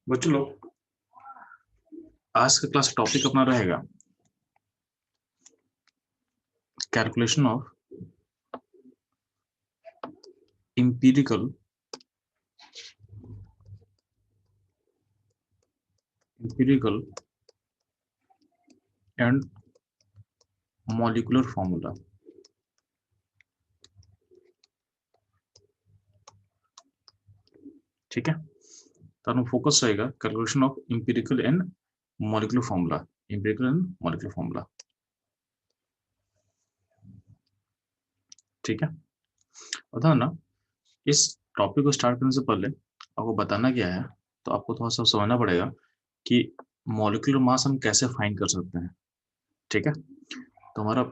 बच्चों लोग, आज का क्लास टॉपिक अपना रहेगा calculation of empirical and molecular formula. ठीक है, तो फोकस रहेगा calculation of empirical and molecular formula. empirical and molecular formula, ठीक है। बता ना, इस टॉपिक को स्टार्ट करने से पहले आपको बताना क्या है, तो आपको थोड़ा सा समझना पड़ेगा कि मॉलिक्यूलर मास हम कैसे फाइंड कर सकते हैं। ठीक है, तो हमारा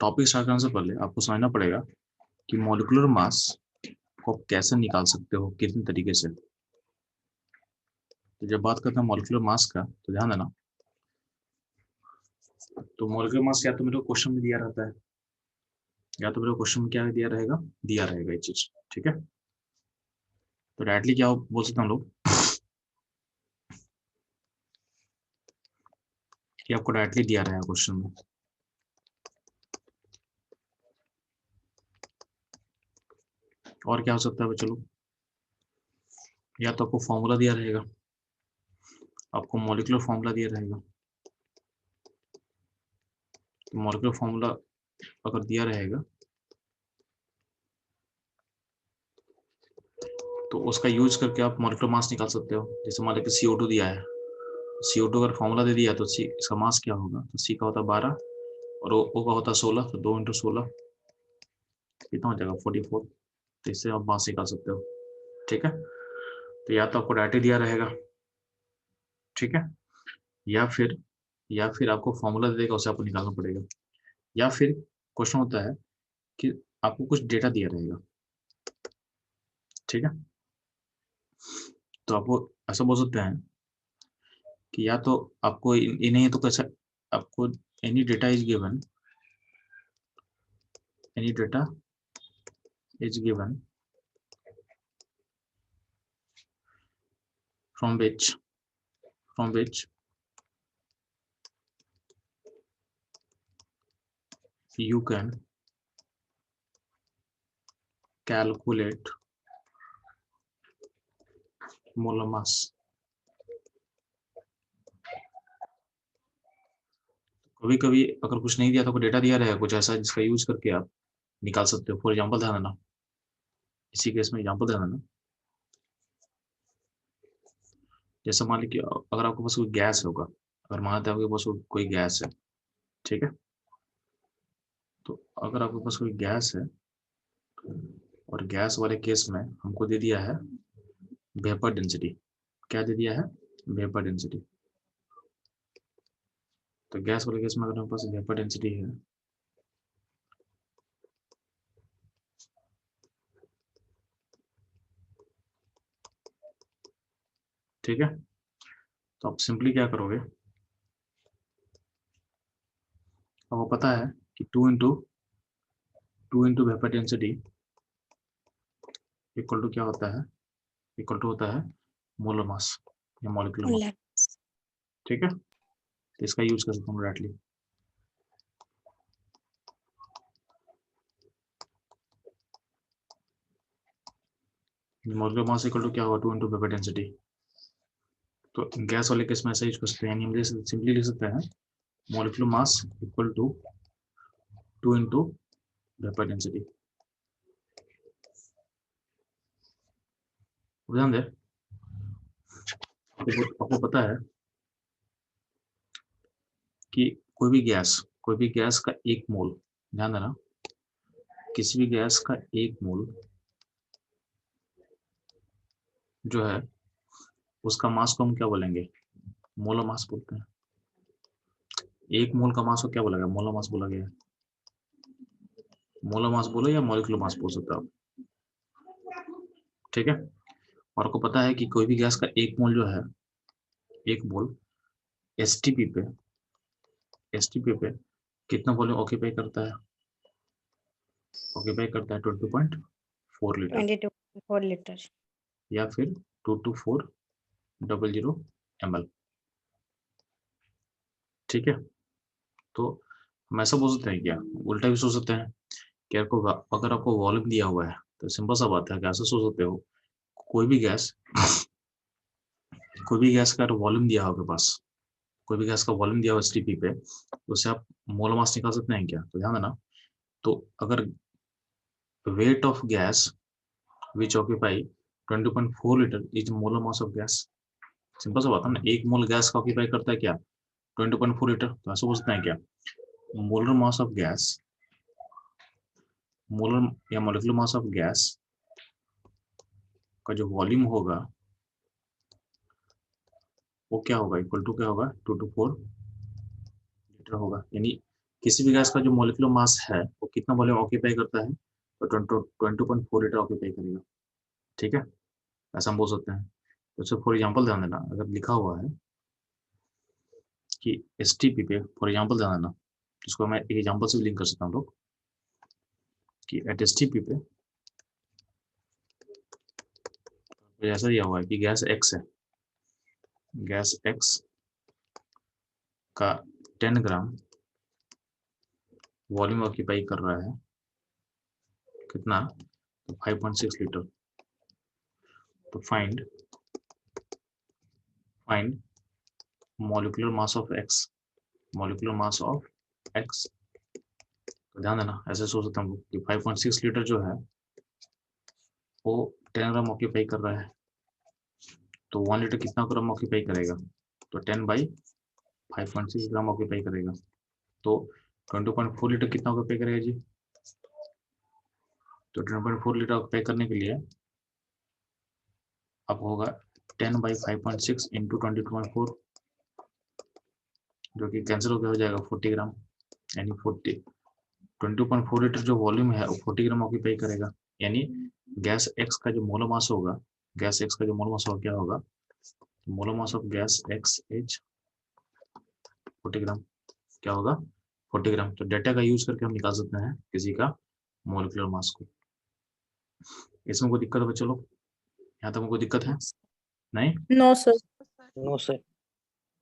टॉपिक स्टार्ट करने से पहले आपको समझना पड़ेगा कि मॉलिक्यूलर मास को आप कैसे निकाल सकते हो, कितने तरीके से। तो जब बात करते हैं मॉलिक्यूलर मास का, तो ध्यान देना, तो मॉलिक्यूलर मास या तो मेरे को क्वेश्चन में दिया रहता है, या तो मेरे को क्वेश्चन में क्या दिया रहेगा ये चीज। ठीक है, तो डायरेक्टली क्या बोल सकते हैं हम लोग कि आपको डायरेक्टली दिया रहेगा क्वेश्चन में। और क्या हो सकता है चलो, या तो आपको फॉर्मूला दिया रहेगा, आपको मॉलिक्यूलर फॉर्मूला दिया रहेगा। तो मॉलिक्यूलर फॉर्मूला अगर दिया रहेगा तो उसका यूज करके आप मॉलिक्यूलर मास निकाल सकते हो। जैसे मान लीजिए CO2 दिया है, CO2 अगर फॉर्मूला दे दिया तो सी इसका मास क्या होगा, तो सी का होता है 12 और O का होता है 16, तो 2 × 16 कितना हो जाएगा 44। तो इससे आप मास निकाल सकते हो। ठीक है, तो या तो आपको डायरेक्टली दिया रहेगा, ठीक है, या फिर आपको फॉर्मूला दे देगा, उसे आपको निकालना पड़ेगा। या फिर क्वेश्चन होता है कि आपको कुछ डेटा दिया रहेगा, ठीक है, तो आपको ऐसा बोल सकते हैं कि या तो आपको नहीं है तो कैसा, आपको any data is given, any data is given from which you can calculate molar mass। कभी कभी अगर कुछ नहीं दिया तो डेटा दिया रहेगा कुछ ऐसा जिसका यूज करके आप निकाल सकते हो। फॉर एग्जाम्पल ध्यान देना, इसी केस में एग्जाम्पल ध्यान देना, जैसे मान लीजिए अगर आपके पास कोई गैस होगा, अगर मानते हैं आपके पास कोई गैस है, ठीक है, तो अगर आपके पास कोई गैस है और गैस वाले केस में हमको दे दिया है वेपर डेंसिटी। क्या दे दिया है, वेपर डेंसिटी। तो गैस वाले केस में अगर हमारे पास वेपर डेंसिटी है, ठीक है, तो आप सिंपली क्या करोगे, आपको पता है कि 2 into vapour density equal to क्या होता है, इक्वल टू होता है मोलर मास या मॉलिक्यूलर मास। ठीक है, तो इसका यूज कर सकता हूँ directly. Molecular mass equal to क्या होगा, 2 इंटू वेपर डेंसिटी। तो गैस वाले केस में ऐसा यूज कर सकते हैं, यानी हम सिंपली लिख सकते हैं molecular mass equal to 2 into vapour density. ध्यान दे, आपको पता है कि कोई भी गैस का एक मोल, ध्यान देना, किसी भी गैस का एक मोल जो है उसका मास को हम क्या बोलेंगे, मोलर मास बोलते हैं। एक मोल का मास को क्या बोला गया, मोलर मास बोला गया। मोलर मास बोलो या मॉलिक्यूलर मास बोल सकते हो आप। ठीक है, और आपको पता है कि कोई भी गैस का एक मोल जो है, एक मोल एसटीपी पे कितना वॉल्यूम ऑक्यूपाई करता है, ऑक्यूपाई करता है 22.4 लीटर 22.4 लीटर या फिर 2 to 4 00 ml। ठीक है, तो हम ऐसा बोल सकते हैं क्या, उल्टा भी सोच सकते हैं कि अगर आपको वॉल्यूम दिया हुआ है तो सिंपल सा बात है, कैसे सोच सकते हो, कोई भी गैस कोई भी गैस का वॉल्यूम दिया हो आपके पास, कोई भी गैस का वॉल्यूम दिया हो एसटीपी पे, तो उससे आप मोल मास निकाल सकते हैं क्या? तो ध्यान देना, तो अगर weight of gas which occupy 20.4 liter is molar mass of gas, simple सा बात है ना, एक मोल गैस का ऑक्यूपाई करता है क्या, 20.4 लीटर। तो ऐसा बोलते हैं क्या, molar mass of gas, molar या मोलिकुलर मास ऑफ गैस का जो वॉल्यूम होगा वो क्या होगा, इक्वल टू क्या होगा, 2 to 4 लीटर होगा। यानी किसी भी गैस का जो मोलिकुलर मास है वो कितना वॉल्यूम ऑक्यूपाई करता है, तो 20.4 लीटर ऑक्यूपाई करेगा। ठीक है, ऐसा हम बोल सकते हैं। तो सिर्फ फॉर एग्जाम्पल ध्यान देना, अगर लिखा हुआ है कि एस टी पी पे, फॉर एग्जाम्पल ध्यान देना, इसको मैं एक एग्जाम्पल से भी लिंक कर सकता हूँ लोग, कि एट एस टी पी पे ऐसा दिया हुआ है कि गैस एक्स है, गैस एक्स का 10 ग्राम वॉल्यूम ऑक्यूपाई कर रहा है कितना, तो 5.6 लीटर। तो find molecular mass of x, molecular mass of x. तो ध्यान देना, ऐसे सोच सकते हैं कि 5.6 लीटर जो है वो 10 ग्राम ऑक्यूपाई कर रहा है, तो 1 लीटर कितना ग्राम ऑक्यूपाई करेगा, तो 10/5.6 ग्राम ऑक्यूपाई करेगा। तो 20.4 लीटर कितना ऑक्यूपाई करेगा जी, तो 10.4 लीटर ऑक्यूपाई करने के लिए अब होगा 10/5.6 इंटू 22.4, जो कि कैंसिल होकर हो जाएगा 40 ग्राम, यानी 20.4 लीटर जो वॉल्यूम है वो 40 ग्राम ऑक्यूपाई करेगा। यानी गैस एक्स का जो मोलर मास होगा, गैस एक्स का जो मोलर मास होगा क्या होगा, molar mass of gas x is 40 ग्राम, क्या होगा, 40 ग्राम। तो डेटा का यूज करके हम निकाल सकते हैं किसी का मोलिकुलर मास को। इसमें कोई दिक्कत है बच्चों लोग, यहाँ तक कोई दिक्कत है नहीं? No sir. No sir.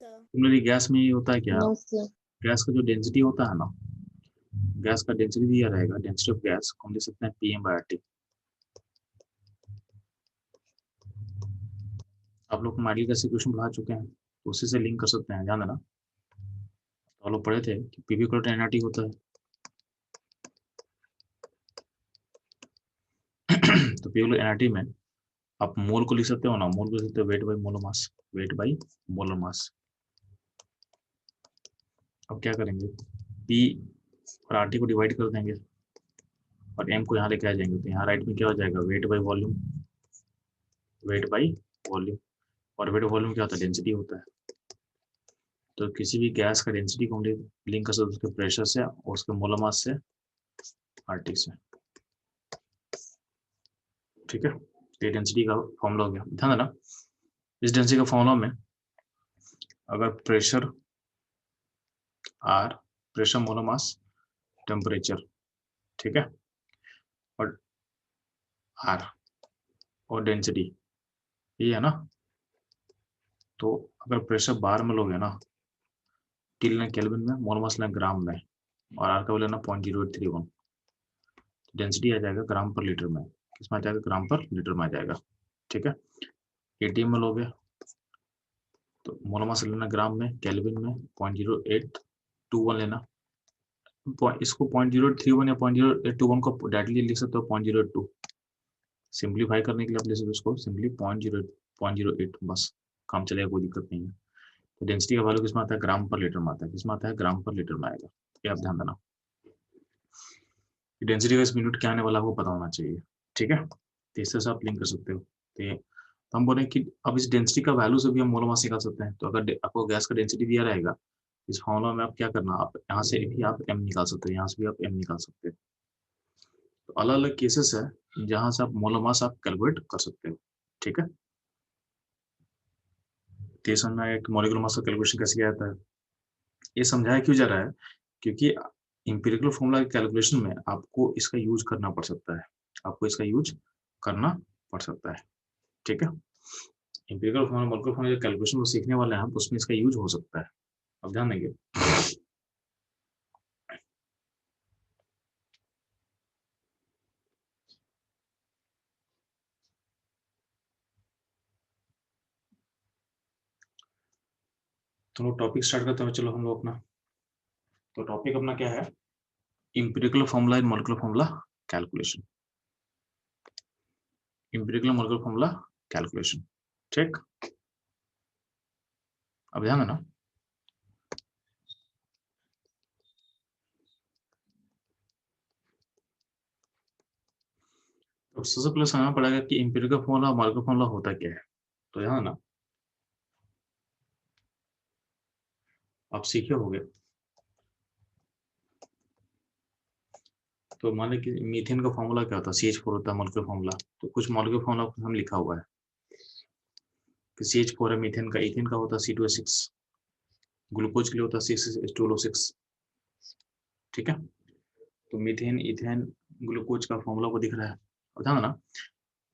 Similarly gas में ये होता है क्या, नो सर। गैस का जो डेंसिटी होता है ना, गैस का डेंसिटी दिया रहेगा, डेंसिटी ऑफ गैस को हम लिख सकते हैं PM/RT। आप लोग मॉडल का इक्वेशन पढ़ा चुके हैं, तो उसी से लिंक कर सकते हैं, ध्यान देना। तो आप लोग पढ़े थे कि PV इक्वल टू nRT होता है। तो PV nRT में आप मोल को लिख सकते हो ना, मोल को लिख सकते हो weight by molar mass, weight by molar mass. अब क्या करेंगे, P और RT को डिवाइड कर देंगे और M को यहाँ लेके आ जाएंगे, तो यहाँ राइट में क्या हो जाएगा, weight by volume, weight by volume. और वेट वॉल्यूम क्या होता है, डेंसिटी होता है। तो किसी भी गैस का डेंसिटी को हम लिंक कर सकते हैं उसके प्रेशर से और उसके मोलर मास से, RT से। ठीक है, ये डेंसिटी का फॉर्मूला हो गया। ध्यान देना, इस डेंसिटी का फॉर्मूला में अगर pressure R, pressure, molar mass, temperature, ठीक है, और R और डेंसिटी, ये है ना। तो अगर प्रेशर बार में लोगे ना, T लेना केल्विन में, मोलर मास लेना ग्राम में, और R का लेना 0.0831, डेंसिटी आ जाएगा ग्राम पर लीटर में, किसमें आ जाएगा, ग्राम पर लीटर में आ जाएगा। ठीक है, ATM में लोगे तो मोलर मास लेना ग्राम में, केल्विन में 0.0821 लेना, इसको 0.031 या 0.081 को डायरेक्टली लिख सकते हो 0.082, सिंप्लीफाई करने के लिए आप ले सकते हो इसको सिंपली 0.08, बस काम चलेगा, कोई दिक्कत नहीं है। तो डेंसिटी का वैल्यू किसमें आता है, ग्राम पर लीटर में आता है, किसमें आता है, ग्राम पर लीटर में आएगा। ये आप ध्यान देना, डेंसिटी का इस यूनिट क्या आने वाला आपको पता होना चाहिए। ठीक है, तो इससे आप लिंक कर सकते हो। तो हम बोले कि अब इस डेंसिटी का वैल्यू से भी हम मोलर मास निकाल सकते हैं। तो अगर आपको गैस का डेंसिटी दिया रहेगा, इस फॉर्मूला में आप क्या करना, आप यहाँ से भी आप M निकाल सकते हो, यहाँ से भी आप M निकाल सकते हो। तो अलग अलग केसेस है जहां से आप मोलर मास आप कैलकुलेट कर सकते हो। ठीक है, तो ये समझना है कि मॉलिक्यूलर मास का कैलकुलेशन कैसे किया जाता है। ये समझाया क्यों जा रहा है, क्योंकि इंपिरिकल फॉर्मूला कैलकुलेशन में आपको इसका यूज करना पड़ सकता है, आपको इसका यूज करना पड़ सकता है। ठीक है, एम्पिरिकल फॉर्मूला मॉलिक्यूलर फॉर्मूला जो कैलकुलेशन वो सीखने वाले हैं हम, उसमें इसका यूज हो सकता है। अब ध्यान देंगे। तो लोग टॉपिक स्टार्ट करते हैं, चलो हम लोग अपना। तो टॉपिक अपना क्या है? Empirical formula in molecular formula calculation. Empirical molecular formula calculation, ठीक। अब ध्यान देना। तो सबसे पहले समझना पड़ेगा कि एम्पिरिकल फॉर्मूला और मॉलिक्यूलर फॉर्मूला होता क्या है। तो ध्यान देना, आप सीखे होंगे। तो मान लें कि मीथेन का फॉर्मूला क्या होता है, CH4 होता है मॉलिक्यूलर फॉर्मूला। तो कुछ मॉलिक्यूलर फॉर्मूला हम लिखा हुआ है कि CH4 है मीथेन का, इथेन का होता है C2H6, ग्लूकोज के लिए होता है C6H12O6, ठीक है। तो मीथेन, इथेन, ग्लूकोज का फॉर्मूला को दिख रहा है। और ध्यान देना,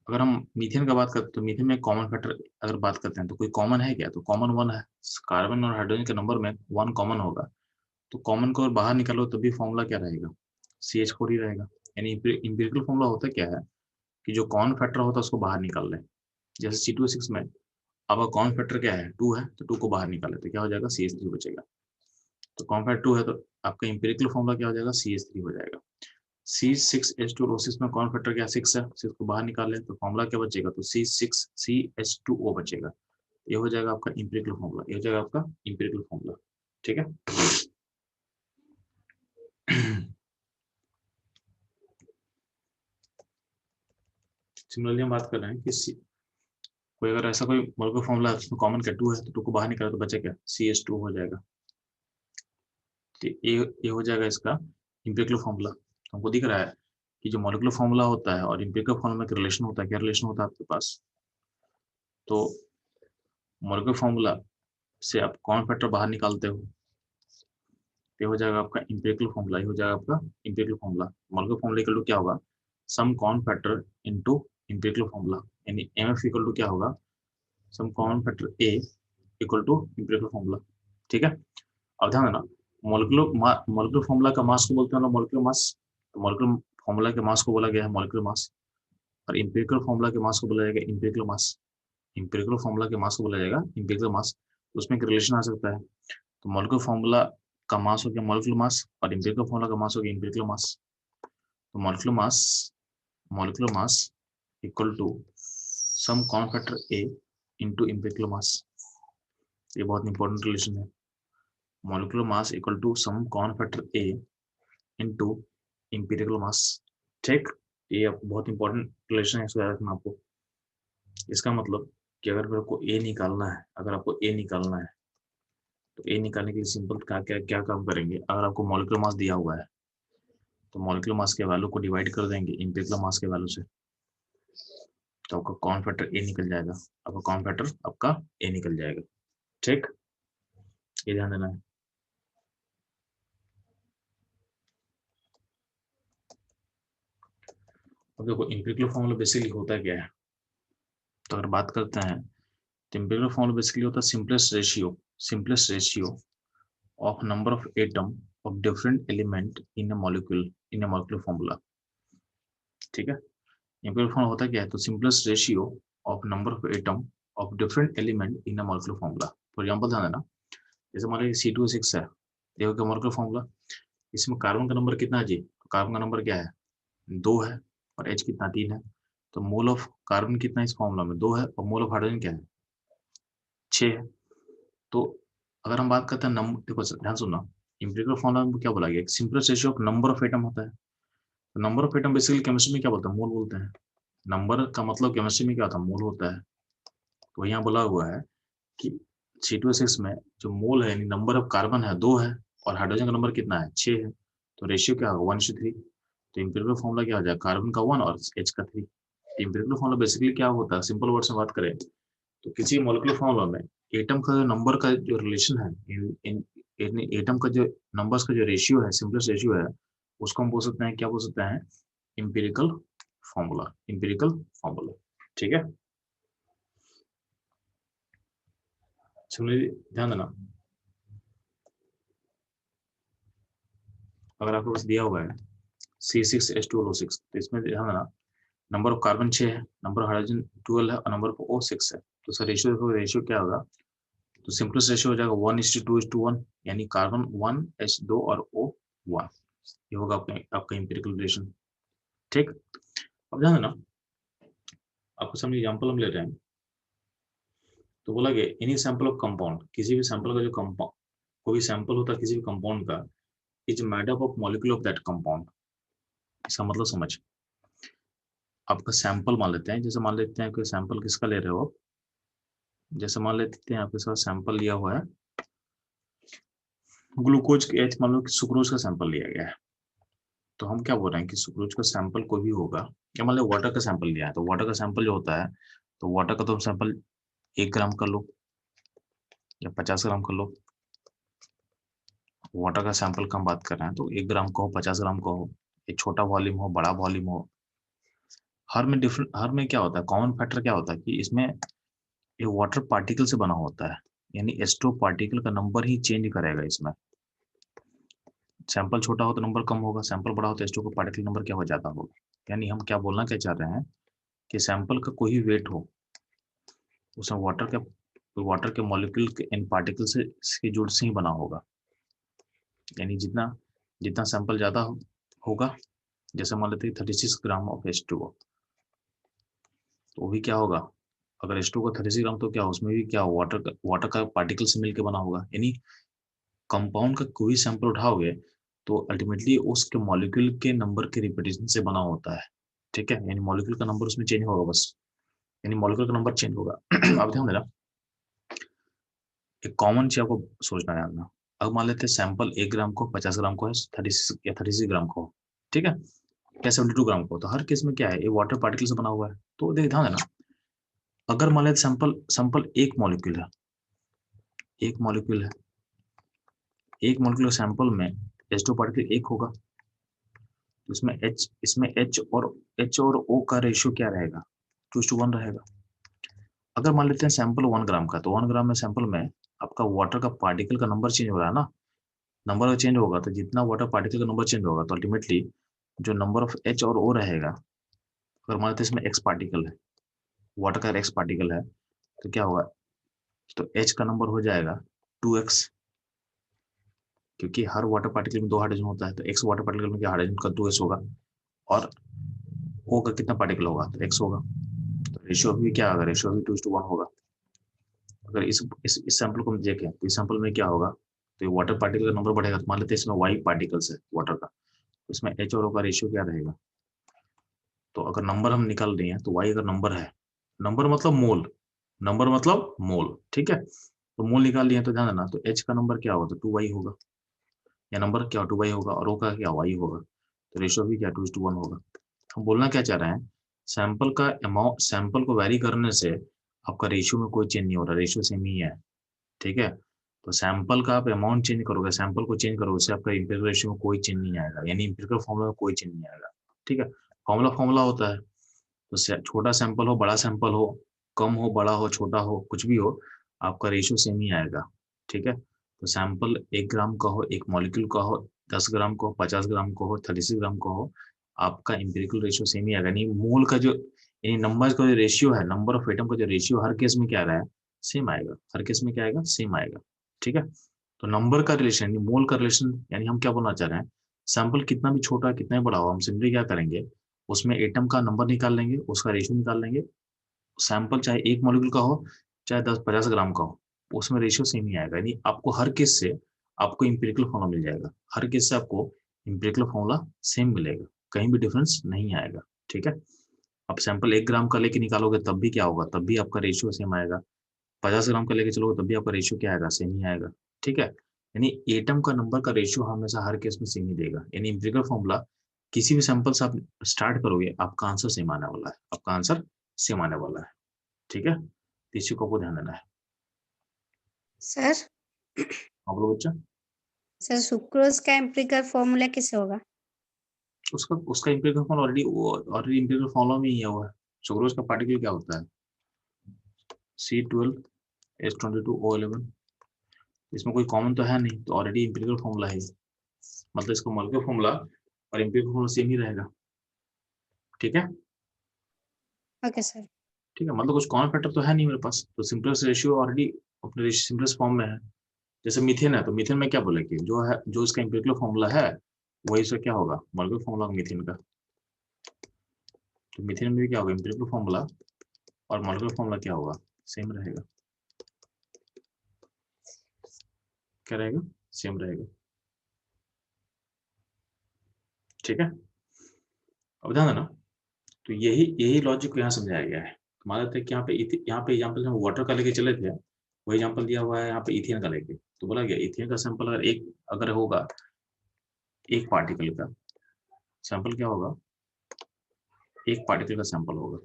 अगर हम मीथेन का बात करते हैं तो मीथेन में कॉमन फैक्टर अगर बात करते हैं तो कोई कॉमन है क्या? तो कॉमन 1 है। कार्बन और हाइड्रोजन के नंबर में 1 कॉमन होगा। तो कॉमन को बाहर निकालो तभी फॉर्मूला क्या रहेगा? CH4 ही रहेगा। यानी इंपिरिकल फॉर्मूला होता क्या है कि जो कॉमन फैक्टर होता है उसको बाहर निकाल लें। जैसे C2H6 में अब कॉमन फैक्टर क्या है? 2 है, तो 2 को बाहर निकाले तो क्या हो जाएगा? CH3 बचेगा। तो कॉमन फैक्टर 2 है तो आपका इंपिरिकल फॉर्मूला क्या हो जाएगा? CH3 हो जाएगा। C6H12O6 में कॉमन फैक्टर क्या? 6 है, 6 को बाहर निकाल लें तो फॉर्मूला क्या बचेगा? तो C6CH2O बचेगा। ये हो जाएगा आपका इंपिरिकल फॉर्मूला, ये हो जाएगा आपका इंपिरिकल फॉर्मूला, ठीक है। सिमिलरली हम बात कर रहे हैं कि कोई अगर ऐसा कोई मॉलिक्यूलर फॉर्मूला है उसमें कॉमन क्या? 2 है, तो 2 को बाहर निकाला तो बचा क्या? CH2 हो जाएगा। तो ये हो जाएगा इसका इंपिरिकल फॉर्मूला। तो हमको दिख रहा है कि जो मॉलिक्यूलर फॉर्मूला होता है और इंपिरिकल फॉर्मूला में रिलेशन होता है, क्या रिलेशन होता है आपके पास? तो मॉलिक्यूलर फॉर्मूला से आप कॉमन फैक्टर बाहर निकालते हो, ये हो जाएगा आपका इंपिरिकल फॉर्मूला, ये हो जाएगा आपका empirical formula. Molecular formula equal to क्या होगा? Some common factor into empirical formula, यानी MF इक्वल टू क्या होगा? Some common factor A equal to empirical formula, ठीक है। अब ध्यान देना, मॉलिक्यूलर फॉर्मूला का मास को बोलते हैं ना मॉलिक्यूलर मास। तो मॉलिक्यूलर फॉर्मूला के मास को बोला गया है मॉलिक्यूलर मास, और इंपिरिकल फॉर्मूला के मास को बोला जाएगा इंपिरिकल मास। इंपिरिकल फॉर्मूला के मास को बोला जाएगा इंपिरिकल मास। तो उसमें एक रिलेशन आ सकता है। तो मॉलिक्यूलर फॉर्मूला का मास हो गया मॉलिक्यूलर मास, और इंपिरिकल फॉर्मूला का मास हो गया इंपिरिकल मास। तो molecular mass equal to some common factor A into empirical mass. ये बहुत इंपॉर्टेंट रिलेशन है। Molecular mass equal to some common factor A into empirical mass, ठीक। ये बहुत इंपॉर्टेंट रिलेशन है, इसको याद रखना आपको। इसका मतलब कि अगर मेरे को ए निकालना है, अगर आपको ए निकालना है तो ए निकालने के लिए सिंपल क्या क्या क्या काम करेंगे? अगर आपको मॉलिक्यूलर मास दिया हुआ है तो मॉलिक्यूलर मास के वैल्यू को डिवाइड कर देंगे इंपिरिकल मास के वैल्यू से, तो आपका कॉमन फैक्टर ए निकल जाएगा। आपका कॉमन फैक्टर आपका ए निकल जाएगा, ठीक। ये ध्यान देना है। अब देखो इंपिरिकल फॉर्मूला बेसिकली होता क्या है। तो अगर बात करते हैं तो इंपिरिकल फॉर्मूला बेसिकली होता है simplest ratio of number of atom of different element in a molecular formula, ठीक है। इंपिरिकल फॉर्मूला होता क्या है? तो simplest ratio of number of atom of different element in a molecular formula. For example ध्यान देना, जैसे मान लीजिए C2H6 है, ये हो गया मोलिकुलर फॉर्मूला। इसमें कार्बन का नंबर कितना है जी? तो कार्बन का नंबर क्या है? 2 है, और H कितना? 3 है। तो मोल ऑफ कार्बन कितना है इस फॉर्मूला में? 2 है, और मोल ऑफ हाइड्रोजन क्या है? 6 है। तो अगर हम बात करते हैं नंबर, देखो ध्यान सुनना, इंपिरिकल फॉर्मूला में क्या बोला गया? Simplest ratio of number of atom होता है। तो number of atom basically chemistry में क्या बोलते हैं? मोल बोलते हैं। नंबर का मतलब केमिस्ट्री में क्या होता है? मोल होता है। तो यहाँ बोला हुआ है कि C2H6 में जो मोल है यानी नंबर ऑफ कार्बन है 2 है, और हाइड्रोजन का नंबर कितना है? 6 है। तो रेशियो क्या होगा? 1:3। तो इंपिरिकल फॉर्मूला क्या हो जाएगा? कार्बन का 1 और H का 3। इंपिरिकल फॉर्मूला बेसिकली क्या होता है? सिंपल वर्ड्स में बात करें तो किसी मॉलिक्यूलर फॉर्मूला में एटम का जो नंबर का जो रिलेशन है, इन एटम का जो नंबर्स का जो रेशियो है, सिंपलेस्ट रेशियो है, उसको हम बोल सकते हैं, क्या बोल सकते हैं? इंपिरिकल फॉर्मूला, इंपिरिकल फॉर्मूला, ठीक है। सिमिलरली ध्यान देना, अगर आपको बस दिया हुआ है C6H12O6, तो इसमें ध्यान देना नंबर ऑफ कार्बन 6 है, नंबर ऑफ हाइड्रोजन 12 है और नंबर ऑफ O6 है। तो सर रेशियो देखो, रेशियो क्या होगा, तो सिंपलेस्ट रेशियो हो जाएगा 1:2:1, यानी कार्बन 1 H2 और O 1, ये होगा आपका इंपिरिकल रिलेशन। ठीक, अब ध्यान देना, आपको सामने एग्जाम्पल हम ले रहे हैं, तो बोला कि एनी सैंपल ऑफ कंपाउंड, किसी भी सैंपल का जो कंपाउंड, कोई सैंपल होता है किसी भी कंपाउंड का, is made up of molecule of that compound. इसका मतलब समझ, आपका सैंपल मान लेते हैं, जैसे मान लेते हैं कि सैंपल किसका ले रहे हो, जैसे मान लेते हैं आपके साथ सैंपल लिया हुआ है ग्लूकोज के एच, मान लो कि सुक्रोज का सैंपल लिया गया है, तो हम क्या बोल रहे हैं कि सुक्रोज का सैंपल कोई भी होगा, या मान लो वाटर का सैंपल लिया है, तो वाटर का सैंपल जो होता है, तो वाटर का तो सैंपल 1 ग्राम कर लो या 50 ग्राम कर लो, वाटर का सैंपल का हम बात कर रहे हैं, तो 1 ग्राम का हो 50 ग्राम का हो, एक छोटा वॉल्यूम हो बड़ा वॉल्यूम हो, हर में डिफरेंट, हर में क्या होता है, कॉमन फैक्टर क्या होता है कि इसमें ये वाटर पार्टिकल से बना होता है, यानी H2 पार्टिकल का नंबर ही चेंज करेगा इसमें। सैंपल छोटा हो तो नंबर कम होगा, सैंपल बड़ा हो तो H2 का पार्टिकल नंबर क्या हो जाता होगा। यानी हम क्या बोलना क्या चाह रहे हैं कि सैंपल का कोई वेट हो, उसमें वाटर के मॉलिक्यूल के इन पार्टिकल से इसके जुड़ से ही बना होगा, यानी जितना जितना सैंपल ज्यादा होगा, जैसे मान लेते हैं 36 ग्राम ऑफ H2O, तो वो भी क्या होगा, अगर H2O का 36 ग्राम, तो क्या उसमें भी क्या वाटर का पार्टिकल से मिलकर बना होगा। यानी कंपाउंड का कोई सैंपल उठाओगे तो अल्टीमेटली उसके मॉलिक्यूल के नंबर के रिपीटेशन से बना होता है। ठीक है, यानी मॉलिक्यूल का नंबर उसमें चेंज होगा बस, यानी मॉलिक्यूल का नंबर चेंज होगा। अब ध्यान देना, एक कॉमन चीज आपको सोचना है ना, अब मान लेते हैं सैंपल 1 ग्राम को 50 ग्राम को है, 36 ग्राम को, ठीक है, क्या 72 ग्राम को, तो हर केस में क्या है, ये वाटर पार्टिकल से बना हुआ है। तो देख ध्यान देना, अगर मान लेते सैंपल सैंपल एक मॉलिक्यूल है, एक मॉलिक्यूल है, एक मॉलिक्यूल सैंपल में H2 पार्टिकल एक होगा, तो इसमें H और O का रेशियो क्या रहेगा, 2:1 रहेगा। अगर मान लेते हैं सैंपल 1 ग्राम का, तो 1 ग्राम में सैंपल में आपका वाटर का पार्टिकल का नंबर चेंज हो रहा है ना, नंबर चेंज होगा, तो जितना वाटर पार्टिकल का नंबर चेंज होगा, तो अल्टीमेटली जो नंबर ऑफ H और O रहेगा, अगर मान लेते हैं इसमें X पार्टिकल है, वाटर का X पार्टिकल है, तो क्या होगा, तो H का नंबर हो जाएगा 2x, क्योंकि हर वाटर पार्टिकल में 2 हाइड्रोजन होता है, तो X वाटर पार्टिकल में क्या हाइड्रोजन का 2s होगा, और O का कितना पार्टिकल होगा, तो X होगा, तो रेशियो भी क्या होगा, रेशियो भी 2:1 होगा। अगर इस सैंपल को हम देखें, तो इस सैंपल में क्या होगा, तो ये वाटर पार्टिकल का नंबर बढ़ेगा, तो मान लेते हैं इसमें Y पार्टिकल्स है वाटर का, तो इसमें H और O का रेशियो क्या रहेगा, तो अगर नंबर हम निकाल रहे हैं, तो Y अगर नंबर है, नंबर मतलब मोल, नंबर मतलब मोल, ठीक है, तो मोल निकाल लिए तो ध्यान देना, तो H का नंबर क्या होगा, तो 2Y होगा, या नंबर क्या 2Y होगा, और O का क्या Y होगा, तो रेशियो भी क्या 2:1 होगा। हम बोलना क्या चाह रहे हैं, सैंपल का अमाउंट, सैंपल को वैरी करने से आपका रेशियो में कोई चेंज नहीं हो रहा, रेशियो सेम ही है। ठीक है, तो सैंपल का आप अमाउंट चेंज करोगे, सैंपल को चेंज करोगे, उससे आपका इंपिरिकल रेशियो में कोई चेंज नहीं आएगा, यानी इंपिरिकल फॉर्मूला में कोई चेंज नहीं आएगा। ठीक है, फॉर्मूला फॉर्मूला होता है, तो छोटा सैंपल हो बड़ा सैंपल हो, कम हो बड़ा हो छोटा हो कुछ भी हो, आपका रेशियो सेम ही आएगा। ठीक है, तो सैंपल 1 ग्राम का हो, एक मॉलिक्यूल का हो, 10 ग्राम का हो, 50 ग्राम का हो, 36 ग्राम का हो, आपका इंपिरिकल रेशियो सेम ही आएगा। यानी मोल का जो, यानी नंबर का जो रेशियो है, नंबर ऑफ एटम का जो रेशियो हर केस में क्या आ रहा है, सेम आएगा, हर केस में क्या आएगा, सेम आएगा। ठीक है, तो नंबर का रिलेशन यानी मोल का रिलेशन, यानी हम क्या बोलना चाह रहे हैं, सैंपल कितना भी छोटा कितना भी बड़ा हो, हम सिंपली क्या करेंगे, उसमें एटम का नंबर निकाल लेंगे, उसका रेशियो निकाल लेंगे, सैंपल चाहे एक मॉलिक्यूल का हो चाहे 10-50 ग्राम का हो, उसमें रेशियो सेम ही आएगा, यानी आपको हर केस से आपको इंपेरिकल फॉर्मूला मिल जाएगा, हर केस से आपको इंपेरिकल फॉर्मूला सेम मिलेगा, कहीं भी डिफरेंस नहीं आएगा। ठीक है, आप सैंपल 1 ग्राम का लेके निकालोगे तब भी क्या होगा, तब भी आपका रेशियो सेम आएगा, 50 ग्राम का लेके चलोगे तब भी आपका रेशियो क्या आएगा, सेम ही आएगा। ठीक है, यानी एटम का नंबर का रेशियो हमेशा हर केस में सेम ही देगा, यानी इंपेरिकल फॉर्मूला किसी भी सैंपल से आप स्टार्ट करोगे, आपका आंसर सेम आने वाला है, आपका आंसर सेम आने वाला है। ठीक है, तो इसी को आपको ध्यान देना है। सर आप लोग बच्चा, सर सुक्रोज का एम्पिरिकल फॉर्मूला कैसे होगा? उसका उसका empirical formula already empirical formula में ही है, वो है सुक्रोज का पार्टिकल क्या होता है, C12 H22O11, इसमें कोई कॉमन तो है नहीं, तो ऑलरेडी इंपेरिकल फॉर्मूला है, मतलब इसका मॉलिक्यूलर फॉर्मूला और इंपेरिकल फॉर्मूला सेम ही रहेगा। ठीक है, ओके सर। ठीक है, मतलब कुछ कॉमन फैक्टर तो है नहीं मेरे पास, तो सिंपलेस्ट रेशियो ऑलरेडी अपने सिंपलेस्ट फॉर्म में है। जैसे मीथेन है, तो मीथेन में क्या बोले कि जो है, जो इसका इंपेरिकल फॉर्मूला है वही से क्या होगा, मॉलिक्यूलर फॉर्मूला मीथेन का। तो मीथेन में भी क्या होगा, इंपेरिकल फॉर्मूला और मॉलिक्यूलर फॉर्मूला क्या होगा, सेम रहेगा। क्या रहेगा, सेम रहेगा। ठीक है, अब ध्यान देना, तो यही यही लॉजिक यहाँ समझाया गया है। मान लेते हैं कि यहाँ पे एग्जाम्पल हम वाटर का लेके चले थे, वही एग्जाम्पल दिया हुआ है यहाँ पे इथेन का लेके, तो बोला गया इथेन का सैंपल अगर होगा एक पार्टिकल का सैंपल, क्या होगा, एक पार्टिकल का सैंपल होगा,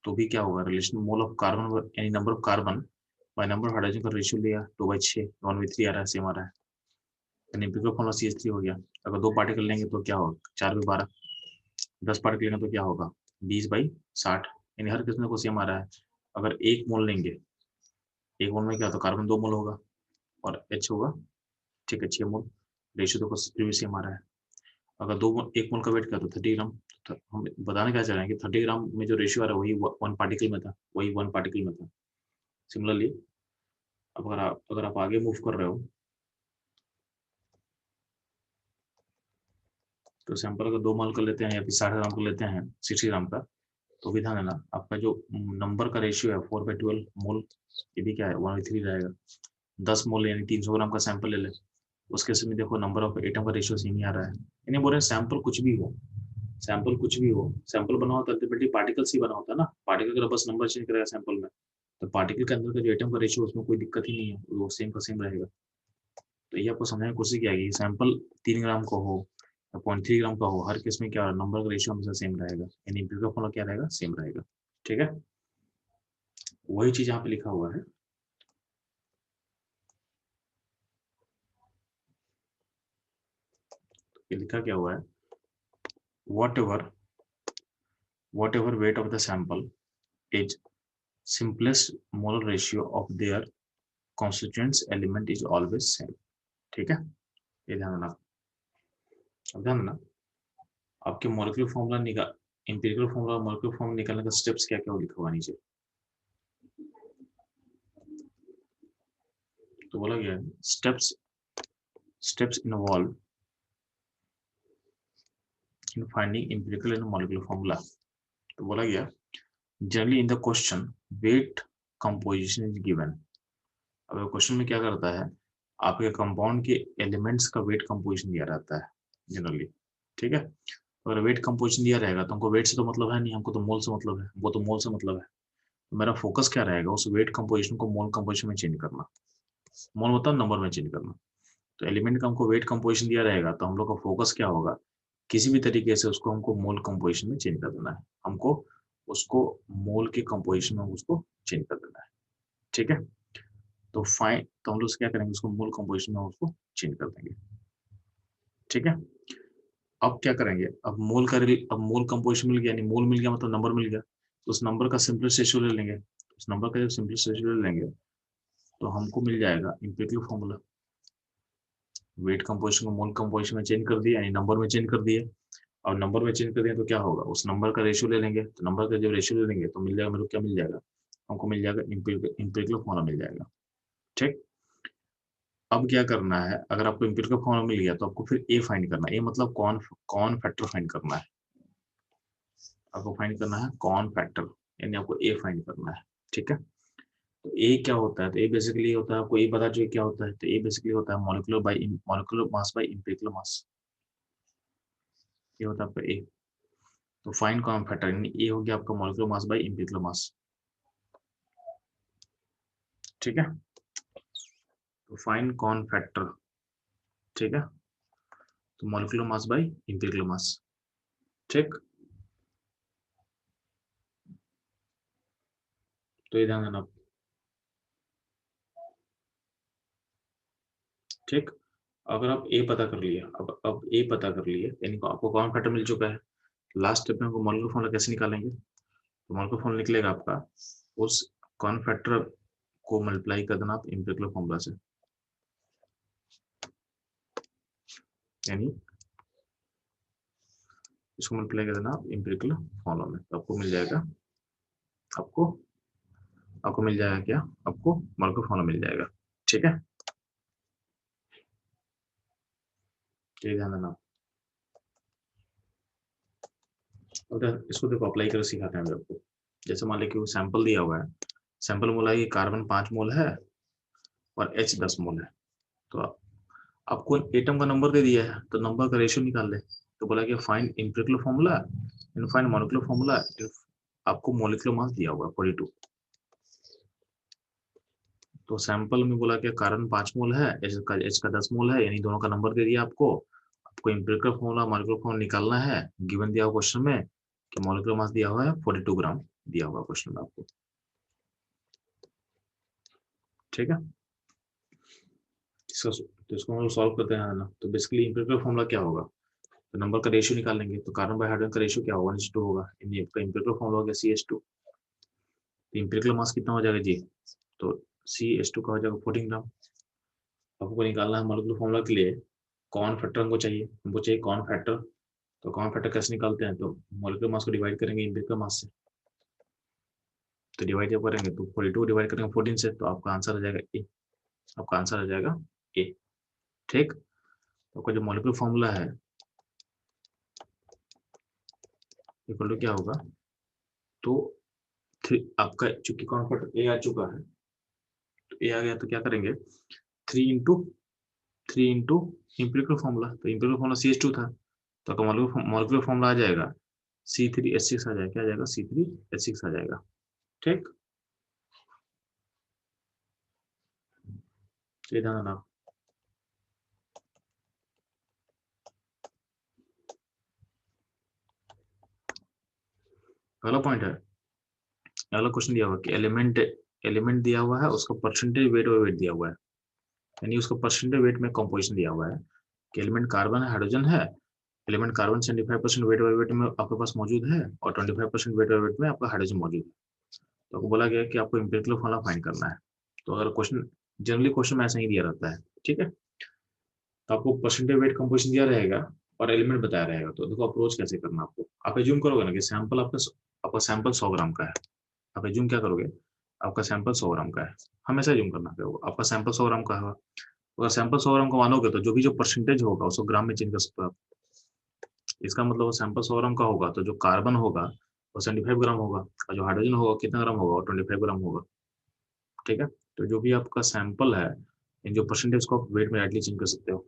तो भी क्या होगा, रिलेशन मोल ऑफ कार्बन यानी number of carbon by number of hydrogen का रेशियो लिया 2/6, 1/3 आ रहा है, सेम आ रहा है। एनपीके फॉर्मूला CH3 हो गया। अगर 2 पार्टिकल लेंगे तो क्या होगा, 4×12, 10 पार्टिकल लेंगे तो क्या होगा, 20/60, यानी हर किस्म को सेम आ रहा है। अगर 1 मोल लेंगे, 1 मोल में क्या होता है, कार्बन 2 मोल होगा और H होगा, ठीक है, 6 मोल, रेशियो तो फिर भी सेम आ रहा है। अगर 1 मोल का वेट क्या, तो 30 ग्राम, तो हम बताने क्या चाह रहे हैं कि 30 ग्राम में जो रेशियो आ रहा है वही 1 पार्टिकल में था, वही 1 पार्टिकल में था। सिमिलरली अब अगर आप आगे मूव कर रहे हो, तो सैंपल अगर 2 मोल का लेते हैं या फिर 60 ग्राम का लेते हैं, 60 ग्राम का, तो भी ध्यान देना आपका जो नंबर का रेशियो है 4/12 मोल, ये भी क्या है 1/3 रहेगा। 10 मोल यानी 300 ग्राम का सैंपल ले ले, उसके समय देखो नंबर ऑफ एटम का रेशियो सेम ही आ रहा है। यानी बोल रहे हैं सैंपल कुछ भी हो, सैंपल कुछ भी हो, सैंपल बना होता है अल्टीमेटली पार्टिकल से बना होता है ना, पार्टिकल का बस नंबर चेंज करेगा सैंपल में, तो पार्टिकल के अंदर का जो एटम का रेशियो उसमें कोई दिक्कत ही नहीं है, वो सेम का सेम रहेगा। तो ये आपको समझने की कोशिश किया कि सैंपल 3 ग्राम का हो या 0.3 ग्राम का हो, हर केस में क्या नंबर का रेशियो हमेशा सेम रहेगा, यानी इंपेरिकल फॉर्मूला क्या रहेगा, सेम रहेगा। ठीक है, वही चीज यहाँ पे लिखा हुआ है। ये लिखा क्या हुआ है, what ever weight of the sample is simplest molar ratio of their constituents element is always same। ठीक है, ये ध्यान देना। अब ध्यान देना, आपके मॉलिक्यूलर फॉर्मूला निकाल, इंपेरिकल फॉर्मूला मॉलिक्यूलर फॉर्मूला निकालने का स्टेप्स क्या क्या लिखा हुआ नीचे, तो बोला गया steps involve in finding empirical and molecular formula. तो बोला गया generally in the question weight composition is given. अब क्वेश्चन में क्या करता है, आपके कंपाउंड के एलिमेंट्स का वेट कंपोजिशन दिया रहता है जनरली। ठीक है, अगर वेट कंपोजिशन दिया रहेगा तो हमको वेट से तो मतलब है नहीं, हमको तो मोल से मतलब है, वो तो मोल से मतलब है। तो मेरा फोकस क्या रहेगा, उस वेट कंपोजिशन को मोल कंपोजिशन में चेंज करना, मोल मतलब नंबर में चेंज करना। तो एलिमेंट का हमको वेट कंपोजिशन दिया रहेगा, तो हम लोग का फोकस क्या होगा, किसी भी तरीके से उसको हमको मोल कंपोजिशन में चेंज कर देना है, हमको उसको मोल के कंपोजिशन में उसको चेंज कर देना है। ठीक है, तो हम लोग क्या करेंगे, उसको मोल कंपोजिशन में उसको चेंज कर देंगे। ठीक है, अब क्या करेंगे, अब मोल कंपोजिशन मिल गया, यानी मोल मिल गया मतलब नंबर मिल गया, तो उस नंबर का सिंपलेस्ट रेशियो ले लेंगे। उस नंबर का जब सिंपलेस्ट रेशियो ले लेंगे तो हमको मिल जाएगा इंपेरिकल फॉर्मूला। वेट कंपोजिशन को मोल कंपोजिशन में चेंज कर दिया, यानी नंबर में चेंज कर दिया, और नंबर में चेंज कर दिया तो क्या होगा, उस नंबर का रेशियो ले लेंगे, तो नंबर का जब रेशियो ले लेंगे तो मिल जाएगा, मेरे को क्या मिल जाएगा, हमको मिल जाएगा इंपेरिकल फॉर्मूला मिल जाएगा। ठीक, अब क्या करना है, अगर आपको इंपेरिकल फॉर्मूला मिल गया तो आपको फिर ए फाइंड करना है, ए मतलब कौन फैक्टर फाइंड करना है, आपको फाइंड करना है कौन फैक्टर, यानी आपको ए फाइंड करना है। ठीक है, तो ए क्या होता है, तो ए बेसिकली होता है, आपको ए पता चाहिए क्या होता है, तो ए बेसिकली होता है मॉलिक्यूलर मास बाय इंपेरिकल मास, ये होता है आपका ए। तो फाइंड कॉमन फैक्टर, यानी ए हो गया आपका मॉलिक्यूलर मास बाय इंपेरिकल मास। ठीक है, तो फाइंड कॉमन फैक्टर, ठीक है, तो मॉलिक्यूलर मास बाय इंपेरिकल मास। ठीक, तो ये ध्यान देना आप। ठीक, अगर आप ए पता कर लिया, अब ए पता कर लिए, यानी आपको कॉमन फैक्टर मिल चुका है, लास्ट स्टेप में हमको मॉलिक्यूलर फॉर्मूला कैसे निकालेंगे, तो मॉलिक्यूलर फॉर्मूला निकलेगा आपका, उस कॉमन फैक्टर को मल्टीप्लाई कर देना आप एम्पिरिकल फॉर्मूला से, यानी इसको मल्टीप्लाई कर देना आप एम्पिरिकल फॉर्मूला में, तो आपको मिल जाएगा, आपको मिल जाएगा क्या, आपको मॉलिक्यूलर फॉर्मूला मिल जाएगा। ठीक है, ये ध्यान देना। अगर इसको देखो अप्लाई कर सिखाते हैं आपको। जैसे मान लीजिए कि वो सैंपल दिया हुआ है, सैंपल मोल है कि कार्बन 5 मोल है और H 10 मोल है, तो आपको एटम का नंबर दे दिया है, तो नंबर का रेशियो निकाल ले। तो बोला कि find empirical formula and find molecular formula, आपको मॉलिक्यूलर मास दिया हुआ है 42। तो सैंपल में बोला कि कार्बन 5 मोल है, H का 10 मोल है, यानी दोनों का नंबर दे दिया आपको एम्पिरिकल फॉर्मूला मॉलिक्यूलर फॉर्मूला निकालना है। गिवन दिया हुआ क्वेश्चन में कि मॉलिक्यूलर मास दिया हुआ है 42 ग्राम दिया हुआ क्वेश्चन में आपको। ठीक है, तो इसको हम लोग सॉल्व करते हैं ना। तो बेसिकली एम्पिरिकल फॉर्मूला क्या होगा, तो नंबर का रेशियो निकालेंगे, तो कार्बन बाय हाइड्रोजन का रेशियो क्या होगा 1:2 होगा, यानी आपका एम्पिरिकल फॉर्मूला हो गया CH2। तो एम्पिरिकल मास कितना हो जाएगा जी, तो CH2 का हो जाएगा 14 ग्राम। आपको निकालना है मॉलिक्यूलर फॉर्मूला के लिए कॉन फैक्टर हमको चाहिए कॉन फैक्टर। तो कॉन फैक्टर कैसे निकालते हैं, तो मॉलिक्यूलर मास को डिवाइड करेंगे एम्पिरिकल मास से, तो डिवाइड जब करेंगे तो 42 डिवाइड करेंगे 14 से, तो आपका आंसर आ जाएगा ए, आपका आंसर आ जाएगा ए। ठीक, तो आपका जो मॉलिक्यूलर फॉर्मूला है इक्वल टू क्या होगा, तो आपका चूंकि कॉन फैक्टर ए आ चुका है, तो ए आ गया तो क्या करेंगे 3 इंटू एम्पिरिकल फॉर्मूला, तो एम्पिरिकल फॉर्मूला CH2 था, तो आपका मॉलिक्यूलर फॉर्मूला आ जाएगा C3H6 आ जाएगा, क्या आ जाएगा C3H6 आ जाएगा। ठीक, ये ध्यान रखना। अगला पॉइंट है, अगला क्वेश्चन दिया हुआ कि एलिमेंट दिया हुआ है, उसका परसेंटेज वेट और वेट दिया हुआ है, यानी उसका परसेंटेज वेट में कंपोजिशन दिया हुआ है कि एलिमेंट कार्बन है, हाइड्रोजन है, एलिमेंट कार्बन 75% वेट और वेट में आपके पास मौजूद है और 25% वेट और वेट में आपका हाइड्रोजन मौजूद है। तो आपको बोला गया है कि आपको एम्पिरिकल फॉर्मूला फाइंड करना है। तो अगर क्वेश्चन जनरली क्वेश्चन में ऐसा ही दिया रहता है, ठीक है, तो आपको परसेंटेज वेट कंपोजिशन दिया रहेगा और एलिमेंट बताया रहेगा। तो देखो अप्रोच कैसे करना, आपको आप एज्यूम करोगे ना कि सैंपल आपका सैंपल 100 ग्राम का है, आप एज्यूम क्या करोगे, आपका सैंपल 100 ग्राम का है, हमेशा एज्यूम करना पड़ेगा आपका सैंपल 100 ग्राम का होगा। अगर सैंपल 100 ग्राम का मानोगे तो जो भी जो परसेंटेज होगा उसको ग्राम में चेंज कर सकते हो आप। इसका मतलब सैंपल 100 ग्राम का होगा तो जो कार्बन होगा वो 75 ग्राम होगा और जो हाइड्रोजन होगा कितना ग्राम होगा, 25 ग्राम होगा। ठीक है, तो जो भी आपका सैंपल है इन जो परसेंटेज को आप वेट में डायरेक्टली चेंज कर सकते हो,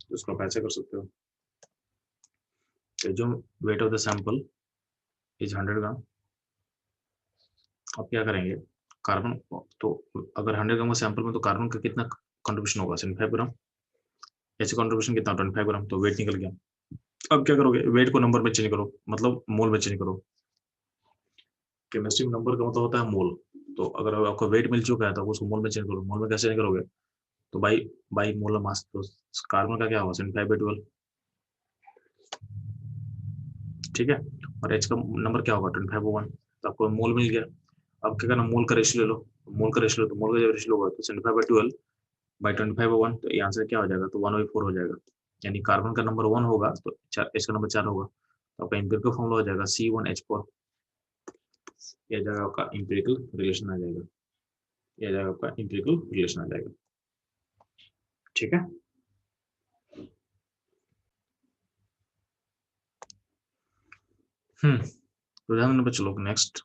तो उसको आप ऐसे कर सकते हो। तो जो weight of the sample is 100 ग्राम, आप क्या करेंगे कार्बन, तो अगर 100 ग्राम का सैंपल में तो कार्बन का कितना कंट्रीब्यूशन होगा 75 ग्राम, ऐसे कंट्रीब्यूशन कितना 25 ग्राम, तो वेट निकल गया। अब क्या करोगे, वेट को नंबर में चेंज करो, मतलब मोल में चेंज करो। केमिस्ट्री में नंबर का मतलब होता है मोल, तो अगर आपको वेट मिल चुका है तो आप उसको मोल में चेंज करो। मोल में कैसे चेंज करोगे, तो बाई बाई मोलर मास, तो कार्बन का क्या होगा 75/12, ठीक है, और एच का नंबर क्या होगा 25/1, तो आपको मोल मिल गया। अब क्या करना, मोल का रेशियो ले लो, मोल का रेशियो लो, तो मोल का जब रेशियो होगा तो 75/12 बाई 25/1, तो ये आंसर क्या हो जाएगा, तो 1/4 हो जाएगा। यानी कार्बन का नंबर 1 होगा तो एच का नंबर 4 होगा, तो आपका एम्पिरिकल फॉर्मूला हो जाएगा C1H4। ये जाएगा आपका एम्पिरिकल रिलेशन आ जाएगा, ये जाएगा आपका एम्पिरिकल रिलेशन आ जाएगा। ठीक है, तो ध्यान नंबर चलो नेक्स्ट।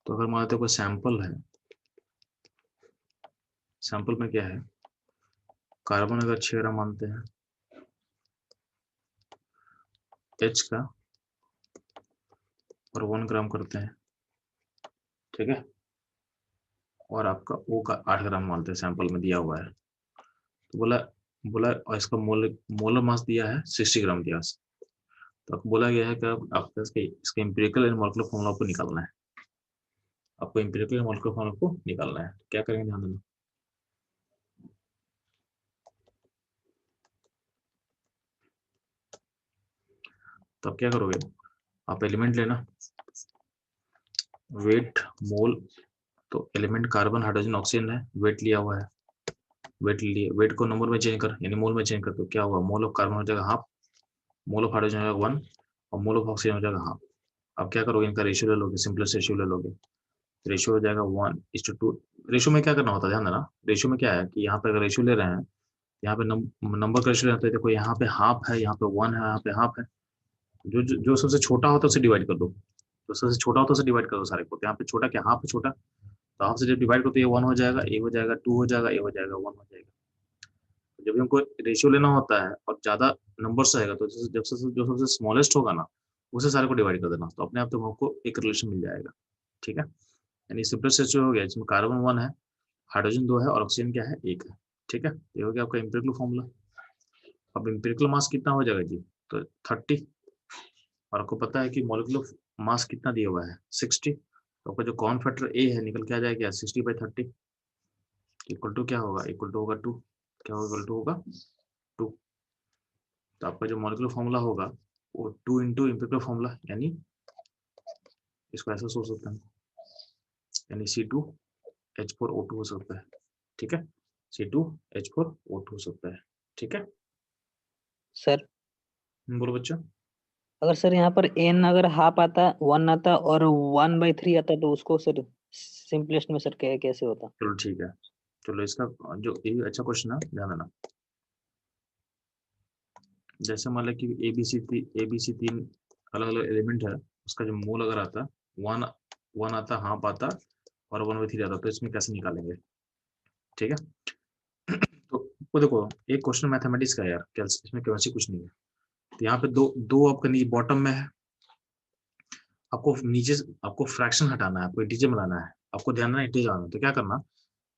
तो अगर मान लेते कोई सैंपल है, सैंपल में क्या है, कार्बन अगर 6 ग्राम मानते हैं, एच का और 1 ग्राम करते हैं, ठीक है, और आपका ओ का 8 ग्राम मानते हैं, सैंपल में दिया हुआ है। तो बोला बोला और इसका मोलर मास दिया है 60 ग्राम दिया। तो आपको बोला गया है कि आपको इसका एम्पिरिकल एंड मॉलिक्यूलर फॉर्मूला को निकालना है, आपको एम्पिरिकल एंड मॉलिक्यूलर फॉर्मूला को निकालना है। क्या करेंगे ध्यान देना, तो अब क्या करोगे, आप एलिमेंट लेना, वेट मोल, तो एलिमेंट कार्बन हाइड्रोजन ऑक्सीजन है, वेट लिया हुआ है, वेट लिए, वेट को नंबर में चेंज कर यानी मोल में चेंज कर, तो क्या होगा, मोल ऑफ कार्बन हो जाएगा हाफ, मोल ऑफ हाइड्रोजन हो जाएगा 1 और मोल ऑफ ऑक्सीजन हो जाएगा हाफ। अब क्या करोगे, इनका रेशियो ले लोगे, सिंपलेस्ट रेशियो ले लोगे, रेशियो हो जाएगा 1:2। रेशियो में क्या करना होता है, ध्यान देना, रेशियो में क्या है कि यहाँ पे अगर रेशियो ले रहे हैं, यहाँ पे नंबर का रेशियो रहता है, देखो यहाँ पे हाफ है, यहाँ पे 1 है, यहाँ पे हाफ है, जो सबसे छोटा होता है उसे डिवाइड कर दो, जो सबसे छोटा होता है उसे डिवाइड कर दो सारे को, तो यहाँ पे छोटा क्या, हाफ है छोटा, तो हाफ से जब डिवाइड करते ये 1 हो जाएगा, ए हो जाएगा, 2 हो जाएगा, ए हो जाएगा, 1 हो जाएगा। तो जब भी हमको रेशियो लेना होता है और ज्यादा नंबर्स रहेगा, तो जब से जो सबसे स्मॉलेस्ट होगा ना, उसे सारे को डिवाइड कर देना, तो अपने आप तुमको एक रिलेशन मिल जाएगा। ठीक है, यानी सिंपलेस्ट रेशियो हो गया, जिसमें कार्बन 1 है, हाइड्रोजन 2 है और ऑक्सीजन क्या है, 1 है। ठीक है, ये हो गया आपका एम्पिरिकल फॉर्मूला। अब एम्पिरिकल मास कितना हो जाएगा जी, तो 30, और आपको पता है कि मॉलिक्यूलर मास कितना दिया हुआ है, 60, तो आपका जो कॉन फैक्टर ए है निकल के आ जाएगा 60/30, इक्वल टू क्या होगा, इक्वल टू होगा 2, क्या होगा, इक्वल टू होगा 2। तो आपका जो मॉलिक्यूलर फॉर्मूला होगा वो 2 इंटू एम्पिरिकल फॉर्मूला, यानी इसको ऐसा सोच सकते हैं, यानी C2H4O2 हो सकता है। ठीक है, C2H4O2 हो सकता है। ठीक है, सर बोलो बच्चों। अगर सर यहाँ पर n अगर हाफ आता, 1 आता और 1/3 आता, तो उसको सर सिंपलेस्ट में सर कैसे होता? चलो ठीक है, चलो इसका जो ये अच्छा क्वेश्चन है, ध्यान देना। जैसे मान लो कि ABC 3 अलग अलग एलिमेंट है, उसका जो मोल अगर आता, वन वन आता, हाफ आता और 1/3 आता, तो इसमें कैसे निकालेंगे। ठीक है, तो वो देखो, एक क्वेश्चन मैथमेटिक्स का है यार, इसमें केमिस्ट्री कुछ नहीं है। तो यहाँ पे दो दो आपका नीचे बॉटम में है, आपको नीचे आपको फ्रैक्शन हटाना है, आपको इंटीजर बनाना है, आपको ध्यान देना इंटीजर आना है, तो क्या करना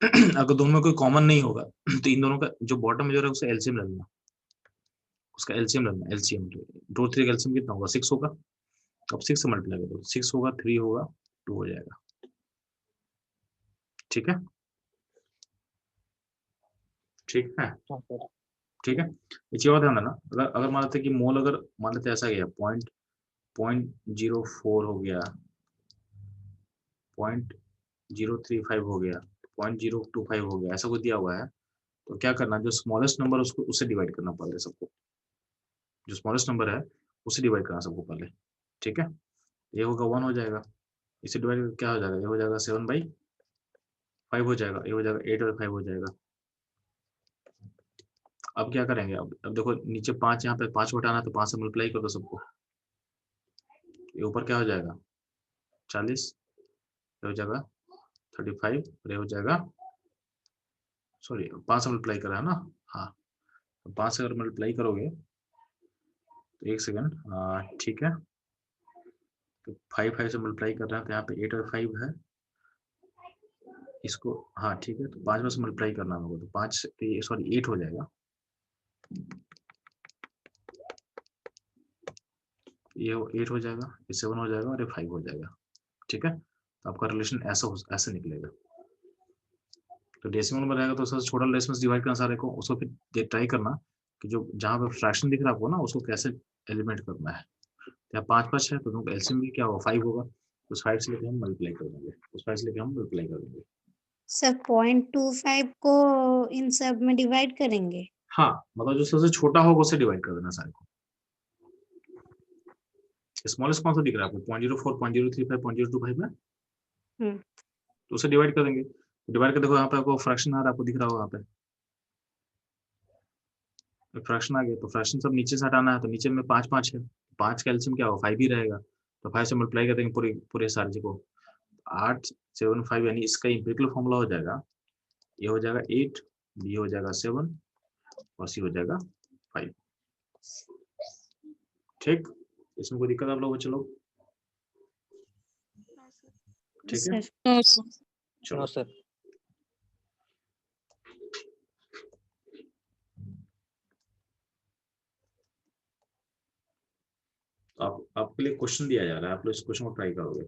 अगर दोनों में कोई कॉमन नहीं होगा तो इन दोनों का जो बॉटम में जो है उसका एलसीएम ले लेना, उसका एलसीएम लेना, एलसीएम 2 3 का एलसीएम कितना होगा, 6 होगा। अब 6 से मल्टीप्लाई कर दो, 6 होगा, 3 होगा, 2 हो जाएगा। ठीक है, ठीक है, हाँ सर। ठीक है, एक चीज और ध्यान देना, अगर अगर मान लेते हैं कि मोल अगर मान लेते ऐसा गया, 0.04 हो गया, 0.035 हो गया, 0.025 हो गया, ऐसा कुछ दिया हुआ है, तो क्या करना, जो स्मॉलेस्ट नंबर उसको उससे डिवाइड करना पहले सबको, जो स्मॉलेस्ट नंबर है उससे डिवाइड करना सबको पहले। ठीक है, ये होगा 1 हो जाएगा, इसे डिवाइड करके क्या हो जाएगा, ये हो जाएगा 7/5 हो जाएगा, ये हो जाएगा 8/5 हो जाएगा। अब क्या करेंगे, अब देखो नीचे 5, यहाँ पे 5 को हटाना, तो 5 से मल्टीप्लाई कर दो सबको, ये ऊपर क्या हो जाएगा 40, ये हो जाएगा 35, और ये हो जाएगा, सॉरी 5 से मल्टीप्लाई कर रहा है ना, हाँ, तो 5 से अगर मल्टीप्लाई करोगे तो एक सेकंड, ठीक है, तो 5 से मल्टीप्लाई कर रहे हैं, तो यहाँ पे 8/5 है, इसको, हाँ ठीक है, तो 5 में से मल्टीप्लाई करना होगा, तो 5 सॉरी 8 हो जाएगा, ये 8 हो जाएगा, ये 7 हो जाएगा और ये 5 हो जाएगा। ठीक है, तो आपका रिलेशन ऐसे निकलेगा। तो डेसिमल में रहेगा तो सबसे छोटा डेसिमल डिवाइड करना सारे को, उसको फिर ट्राई करना कि जो जहाँ पे फ्रैक्शन दिख रहा है आपको ना, उसको कैसे एलिमेंट करना है। या 5 है तो तुमको एलसीएम भी क्या होगा, 5 होगा, उस 5 से लेके हम मल्टीप्लाई कर देंगे, उस 5 से लेके हम मल्टीप्लाई कर देंगे। सर 0.25 को इन सब में डिवाइड करेंगे। हाँ, मतलब जो सबसे छोटा होगा उसे डिवाइड कर देना सारे को। स्मॉलेस्ट कौन सा दिख रहा है आपको, 0.04, 0.035, 0.025 में, तो उसे डिवाइड कर देंगे। डिवाइड कर देखो, यहाँ पे आपको फ्रैक्शन आ रहा है, आपको दिख रहा होगा यहाँ पे फ्रैक्शन आ गया, तो फ्रैक्शन सब नीचे से हटाना है, तो नीचे में 5 है, 5 कैल्शियम क्या होगा, 5 ही रहेगा, तो 5 से मल्टीप्लाई कर देंगे पूरे पूरे सारे को, 875, यानी इसका इम्पिरिकल फॉर्मूला हो जाएगा, ये हो जाएगा 8, बी हो जाएगा 7 और सी हो जाएगा 5। ठीक, इसमें कोई दिक्कत आप लोग, चलो ठीक है, चलो नो सर। आपके लिए क्वेश्चन दिया जा रहा है, आप लोग इस क्वेश्चन को ट्राई करोगे।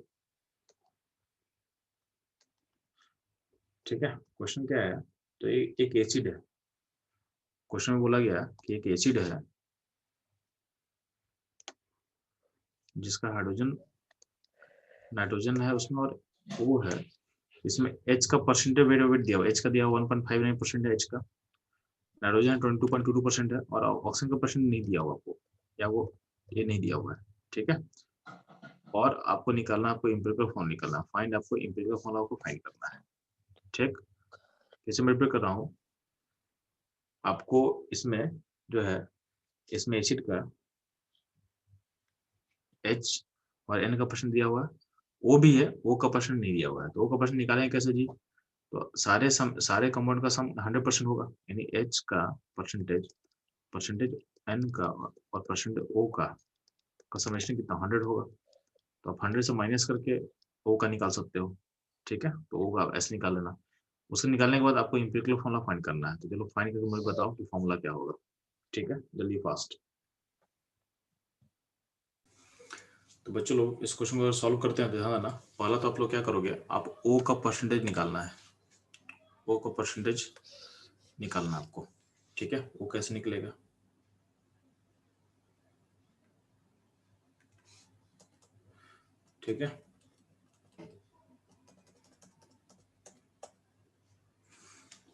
ठीक है, क्वेश्चन क्या है, तो एक एसिड है, क्वेश्चन में बोला गया कि एक एसिड है, जिसका हाइड्रोजन नाइट्रोजन है उसमें और O है, इसमें H का परसेंटेज वेट दिया हुआ, H का दिया हुआ 1.59% है, H का नाइट्रोजन 22.22% है, और ऑक्सीजन का परसेंट नहीं दिया हुआ आपको, या वो ये नहीं दिया हुआ है, ठीक है। और आपको निकालना, आपको एम्पिरिकल फॉर्म निकालना, फाइंड आपको एम्पिरिकल फॉर्म आपको फाइंड करना है, ठीक। कैसे मैं रिपीट कर रहा हूँ, आपको इसमें जो है, इसमें एसिड का H और N का परसेंट दिया हुआ है, O भी है, O का परसेंट नहीं दिया हुआ है, तो O का परसेंट निकालेंगे कैसे जी? तो सारे कंपाउंड का सम 100% होगा, यानी H का परसेंटेज N का और परसेंटेज O का समेशन कितना 100 होगा, तो आप 100 से माइनस करके O का निकाल सकते हो, ठीक है। तो O का ऐसे निकाल लेना, उसके निकालने के बाद आपको एम्पिरिकल फॉर्मूला फाइंड करना है, तो चलो फाइंड करके मुझे बताओ कि फॉर्मूला क्या होगा, ठीक है, जल्दी फास्ट। तो बच्चों लोग इस क्वेश्चन को सॉल्व करते हैं तो ध्यान देना, पहला तो आप लोग क्या करोगे, आप O का परसेंटेज निकालना है, O का परसेंटेज निकालना आपको, ठीक है। O कैसे निकलेगा, ठीक है।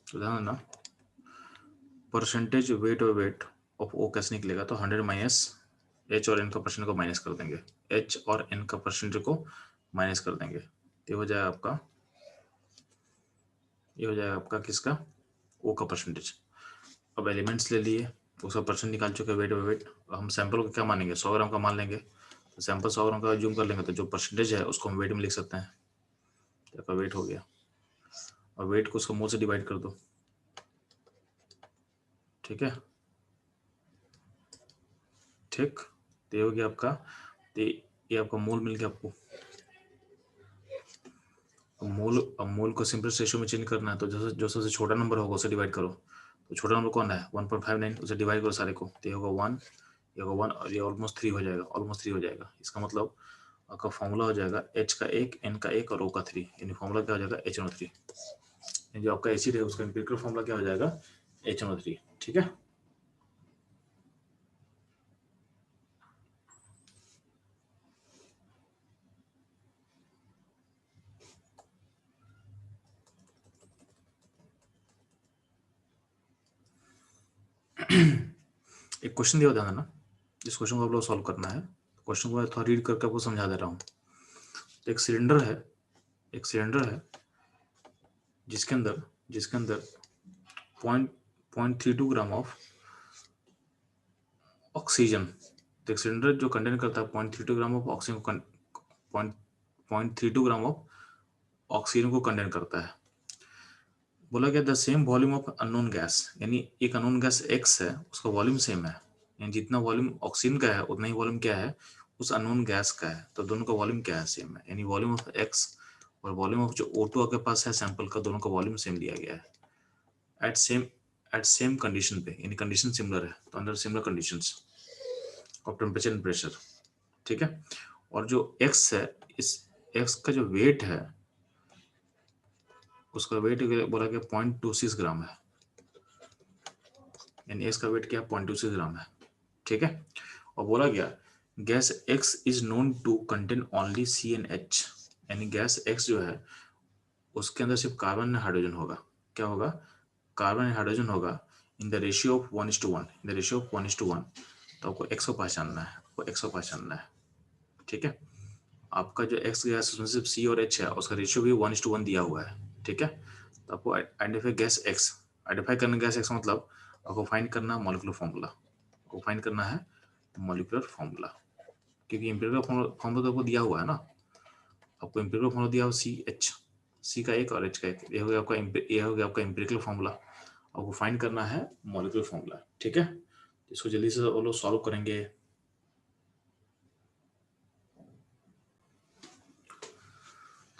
तो ध्यान देना, परसेंटेज वेट ऑफ O कैसे निकलेगा, तो 100 माइनस H और N का परसेंट को माइनस कर देंगे, H और N का परसेंट को माइनस कर देंगे, तो हो जाएगा आपका, ये हो जाएगा आपका किसका, O का परसेंटेज। अब एलिमेंट्स ले लिए, उसका परसेंट निकाल चुके, वेट, हम सैंपल को क्या मानेंगे, 100 ग्राम का मान लेंगे, तो सैंपल 100 ग्राम का जूम कर लेंगे, तो जो परसेंटेज है उसको हम वेट में लिख सकते हैं, तो आपका वेट हो गया, और वेट को उसको मोल से डिवाइड कर दो, ठीक है, ठीक। तो ये हो गया आपका, तो ये आपका मोल मिल गया आपको। अब मोल को सिंपलेस्ट रेशियो में चेंज करना है, तो जो सबसे छोटा नंबर होगा उसे डिवाइड करो, तो छोटा नंबर कौन है 1.59, उसे डिवाइड करो सारे को, तो ये होगा 1, ये होगा 1, और ये ऑलमोस्ट 3 हो जाएगा, ऑलमोस्ट 3 हो जाएगा। इसका मतलब आपका फॉर्मूला हो जाएगा H का 1, N का 1 और O का 3, यानी फॉर्मूला क्या हो जाएगा HNO3। जो आपका एसिड है उसका एम्पिरिकल फॉर्मूला क्या हो जाएगा HNO3, ठीक है। एक क्वेश्चन दिया ध्यान देना, जिस क्वेश्चन को आप लोग सॉल्व करना है, क्वेश्चन को मैं थोड़ा रीड करके आपको समझा दे रहा हूँ। एक सिलेंडर है जिसके अंदर 0.32 ग्राम ऑफ ऑक्सीजन, तो एक सिलेंडर जो कंटेन करता है 0.32 ग्राम ऑफ ऑक्सीजन को 0.32 ग्राम ऑफ ऑक्सीजन को कंटेन करता है। बोला गया the same volume of unknown gas, यानी एक अननोन गैस X है, उसका वॉल्यूम सेम है, यानी जितना वॉल्यूम ऑक्सीजन का है उतना ही वॉल्यूम क्या है उस अननोन गैस का है, तो दोनों का वॉल्यूम क्या है सेम है, यानी वॉल्यूम ऑफ X और वॉल्यूम ऑफ जो O2 आपके पास है सैंपल का, दोनों का वॉल्यूम सेम दिया गया है एट सेम कंडीशन पे, यानी कंडीशन सिमिलर है, तो under similar conditions of temperature and pressure, ठीक है। और जो X है, इस X का जो वेट है, उसका वेट बोला गया 0.26 ग्राम है, यानी X का वेट क्या 0.26 ग्राम है, ठीक है। और बोला गया gas X is known to contain only CnH, यानी गैस X जो है उसके अंदर सिर्फ कार्बन और हाइड्रोजन होगा, क्या होगा, कार्बन और हाइड्रोजन होगा in the ratio of 1:1, in the ratio of 1:1, तो आपको X को पहचानना है, ठीक है। आपका जो X गैस उसमें सिर्फ C और H है, उसका रेशियो भी 1:1 दिया हुआ है, ठीक है। तो आपको आइडेंटिफाई गैस X, आइडेंटिफाई करना गैस X मतलब आपको फाइंड करना मॉलिक्यूलर फॉर्मूला, क्योंकि एम्पिरिकल फॉर्मूला तो आपको दिया हुआ है ना, आपको एम्पिरिकल फॉर्मूला दिया हुआ C का 1 और H का 1, ये हो गया आपका एम्पिरिकल फॉर्मूला, आपको फाइंड करना है मॉलिक्यूलर फॉर्मूला, ठीक है। इसको जल्दी से वो लोग सॉल्व करेंगे।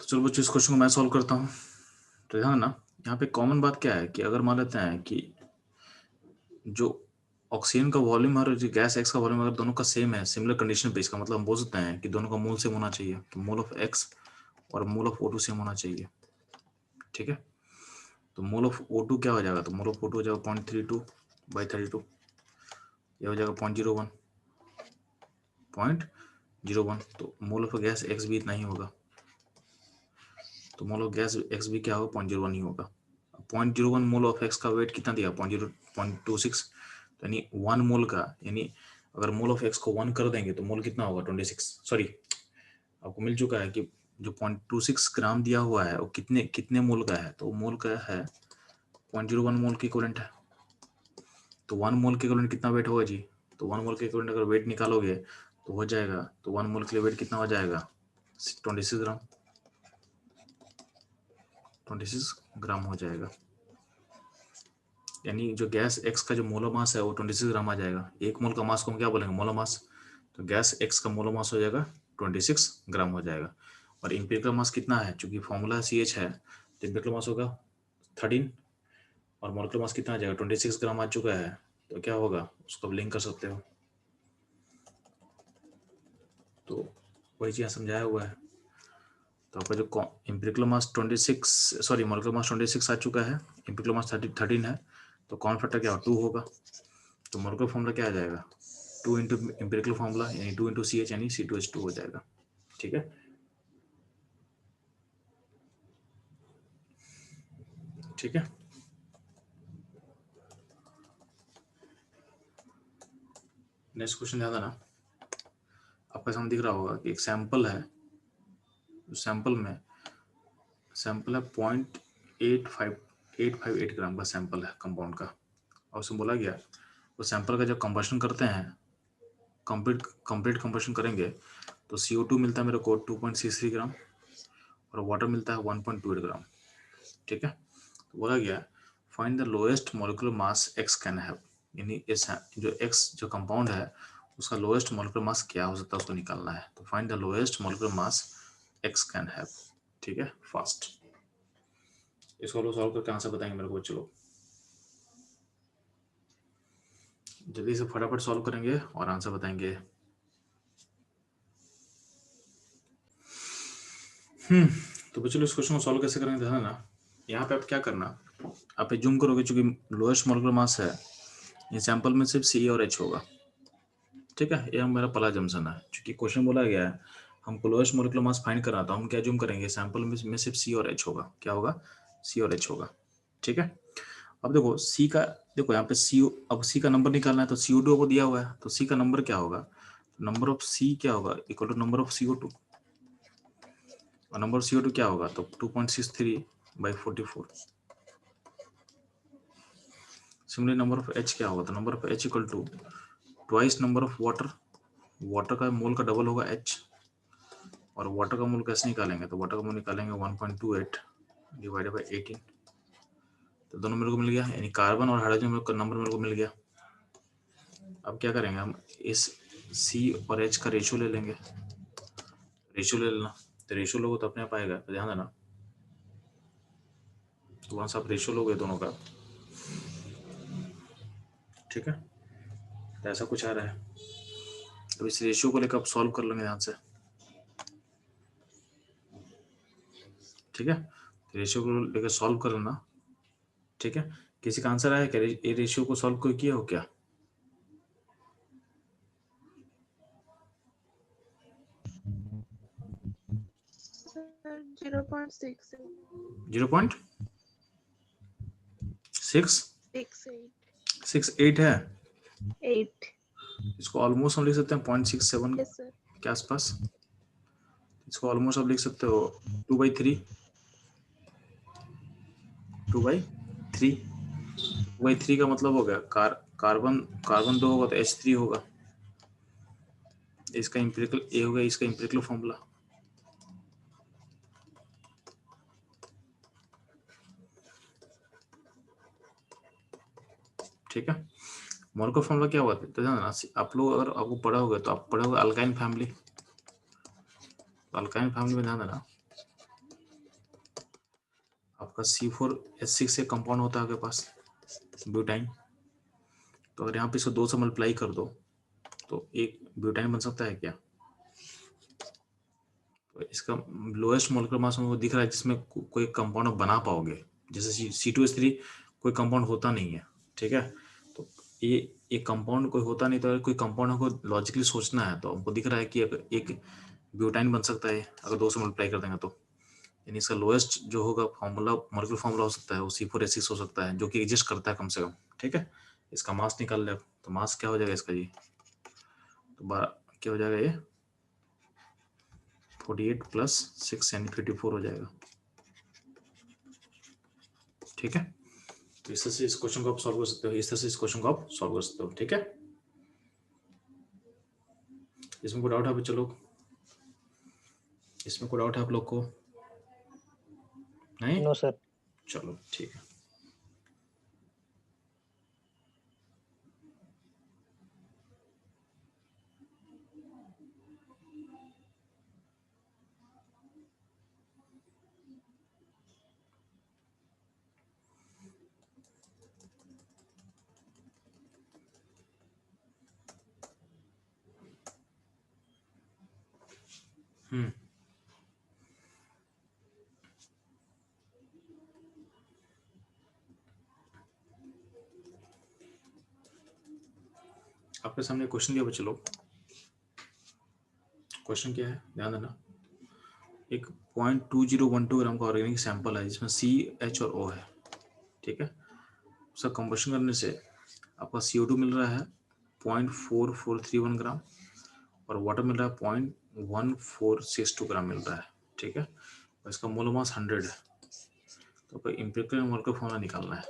तो चलो बच्चों इस क्वेश्चन को मैं सॉल्व करता हूँ। तो ध्यान ना, यहाँ पे कॉमन बात क्या है कि अगर मान लेते हैं कि जो ऑक्सीजन का वॉल्यूम और जो गैस X का वॉल्यूम अगर दोनों का सेम है, सिमिलर कंडीशन पे, इसका मतलब हम बोल सकते हैं कि दोनों का मोल सेम होना चाहिए, तो मोल ऑफ X और मोल ऑफ O2 सेम होना चाहिए, ठीक है। तो मोल ऑफ O2 क्या हो जाएगा, तो मोल ऑफ O2 हो जाएगा 0.32/32, ये हो जाएगा 0.01 0.01, तो मोल ऑफ गैस एक्स भी इतना ही होगा, तो मोल ऑफ गैस एक्स भी क्या होगा 0.01 ही होगा। 0.01 मोल ऑफ एक्स का वेट कितना दिया 0.26, तो यानी 1 मोल का, यानी अगर मोल ऑफ एक्स को 1 कर देंगे तो मोल कितना होगा 26, सॉरी आपको मिल चुका है कि जो 0.26 ग्राम दिया हुआ है वो कितने कितने मोल का है, तो मोल का है 0.01 मोल के इक्विवेलेंट है। तो 1 मोल के इक्विवेलेंट कितना वेट होगा जी, तो 1 मोल के इक्विवेलेंट अगर वेट निकालोगे तो हो जाएगा, तो 1 मोल के लिए वेट कितना हो जाएगा 26 ग्राम, 26 ग्राम हो जाएगा। यानी जो गैस एक्स का जो मोलर मास है वो 26 ग्राम आ जाएगा। एक मोल का मास को हम क्या बोलेंगे मोलर मास, तो गैस एक्स का मोलर मास हो जाएगा 26 ग्राम हो जाएगा। और इंपिरिकल मास कितना है, चूंकि फॉर्मूला CH है तो इंपिरिकल मास होगा 13 और मोलिकुलर मास कितना आ जाएगा 26 ग्राम आ चुका है, तो क्या होगा उसको आप लिंक कर सकते हो। तो वही चीज़ समझाया हुआ है। तो आपका जो इंपिरिकल मास 26, सॉरी मोलिकुलर मास 26 आ चुका है, इंपिरिकल मास 13 है, तो कॉमन फैक्टर क्या हो 2 होगा, तो मोलिकुलर फॉर्मूला क्या आ जाएगा 2 इंटू इंपिरिकल फॉर्मूला यानी 2 इंटू CH यानी C2H2 हो जाएगा। ठीक है, ठीक है। नेक्स्ट क्वेश्चन ध्यान देना, आपका सामने दिख रहा होगा कि एक सैंपल है, सैंपल में सैंपल है 0.858 ग्राम का सैंपल है कंपाउंड का, और उसमें बोला गया वो सैंपल का जब कंबशन करते हैं, कंप्लीट कंबशन करेंगे तो CO2 मिलता है मेरे को 2.63 ग्राम और वाटर मिलता है 1.28 ग्राम। ठीक है, तो बोला गया find the lowest molecular mass x can have, यानी इस जो एक्स जो कंपाउंड है उसका लोएस्ट मॉलिक्यूलर मास क्या हो सकता है उसको निकालना है। तो find the lowest molecular mass x can have. ठीक है, फास्ट इसको सॉल्व करके आंसर बताएंगे मेरे को। चलो जल्दी से फटाफट सॉल्व करेंगे और आंसर बताएंगे। तो बच्चों इस क्वेश्चन को सॉल्व कैसे करेंगे ध्यान ना, यहाँ पे आप क्या करना, आप जूम करोगे चूंकि लोएस्ट मॉलिक्यूलर मास है, ये सैंपल में सिर्फ C और H होगा। ठीक है, ये मेरा पहला जम्सन है, क्योंकि क्वेश्चन बोला गया है हमको लोएस्ट मॉलिक्यूलर मास फाइंड करना, तो हम क्या जूम करेंगे सैंपल में सिर्फ C और H होगा। क्या होगा C और H होगा। ठीक है, अब देखो C का, देखो यहाँ पे C, अब C का नंबर निकालना है तो CO2 को दिया हुआ है, तो C का नंबर क्या होगा, नंबर ऑफ C क्या होगा equal to number of CO2, और नंबर ऑफ CO2 क्या होगा तो 2.63/44। सिमिलरली नंबर ऑफ H क्या होगा, तो number of H equal to twice number of water, water का मोल का डबल होगा H, और वाटर का मोल कैसे निकालेंगे, तो वाटर का मोल निकालेंगे 1.28 डिवाइडेड बाई 18, तो दोनों मेरे को मिल गया, यानी कार्बन और हाइड्रोजन का नंबर मेरे को मिल गया। अब क्या करेंगे हम इस C और H का रेशियो ले लेंगे, रेशियो ले लेना, तो रेशियो लोगे तो अपने आप आएगा, तो ध्यान देना, तो वहाँ से आप रेशियो लोगे दोनों का। ठीक है, तो ऐसा कुछ आ रहा है, तो इस रेशियो को लेकर आप सॉल्व कर लेंगे ध्यान से। ठीक है, रेशियो को लेकर सॉल्व कर लेना। ठीक है, किसी का आंसर आया क्या, ये रेशियो को सॉल्व कोई किया हो क्या? सर 0.68 0.668 है, 8 इसको ऑलमोस्ट हम लिख सकते हैं 0.67 यस सर के आसपास, इसको ऑलमोस्ट आप लिख सकते हो 2/3, 2/3, 2/3 का मतलब हो गया कार्बन 2 होगा तो H3 होगा, इसका इंपिरिकल ए होगा, इसका इंपिरिकल फॉर्मूला। ठीक है, मोलकुलर फॉर्मूला क्या हुआ था, तो ध्यान देना, आप लोग अगर आपको पढ़ा होगा तो आप पढ़े होगा अल्काइन फैमिली, तो अल्काइन फैमिली में ध्यान देना आपका C4H6 से कंपाउंड होता है आपके पास ब्यूटाइन, तो अगर यहाँ पे इसको 2 से मल्टीप्लाई कर दो तो एक ब्यूटाइन बन सकता है क्या, तो इसका लोएस्ट मोलिकुलर मास में वो दिख रहा है जिसमें कोई कंपाउंड बना पाओगे, जैसे C2H3 कोई कंपाउंड होता नहीं है। ठीक है, तो ये कंपाउंड कोई होता नहीं, तो अगर कोई कंपाउंड को लॉजिकली सोचना है तो हमको दिख रहा है कि अगर एक ब्यूटाइन बन सकता है अगर 2 से मल्टीप्लाई कर देंगे तो, यानी इसका लोएस्ट जो होगा फॉर्मूला, मॉलिक्यूलर फॉर्मूला हो सकता है वो C4H6 हो सकता है, जो कि एग्जिस्ट करता है कम से कम। ठीक है, इसका मास निकाल ले, तो मास क्या हो जाएगा इसका जी, तो क्या हो जाएगा ये 48 + 6 यानी 54 हो जाएगा। ठीक है, तो इस तरह से इस क्वेश्चन को आप सॉल्व कर सकते हो, इस तरह से इस क्वेश्चन को आप सॉल्व कर सकते हो। ठीक है, इसमें कोई डाउट है बच्चों लोग? इसमें कोई डाउट है आप लोग को? नहीं? No sir. चलो ठीक है। आपके सामने क्वेश्चन दिया बच्चे लोग, क्वेश्चन क्या है ध्यान देना। एक 0.2012 ग्राम का ऑर्गेनिक सैंपल है जिसमें C, H और O है। ठीक है, उसका कंबशन करने से आपका CO2 मिल रहा है 0.4431 ग्राम और वाटर मिल रहा है 0.1462 ग्राम मिल रहा है। ठीक है, और इसका मोल मास 100 है। तो आपको एम्पिरिकल मॉलिक्यूलर फॉर्मूला निकालना है,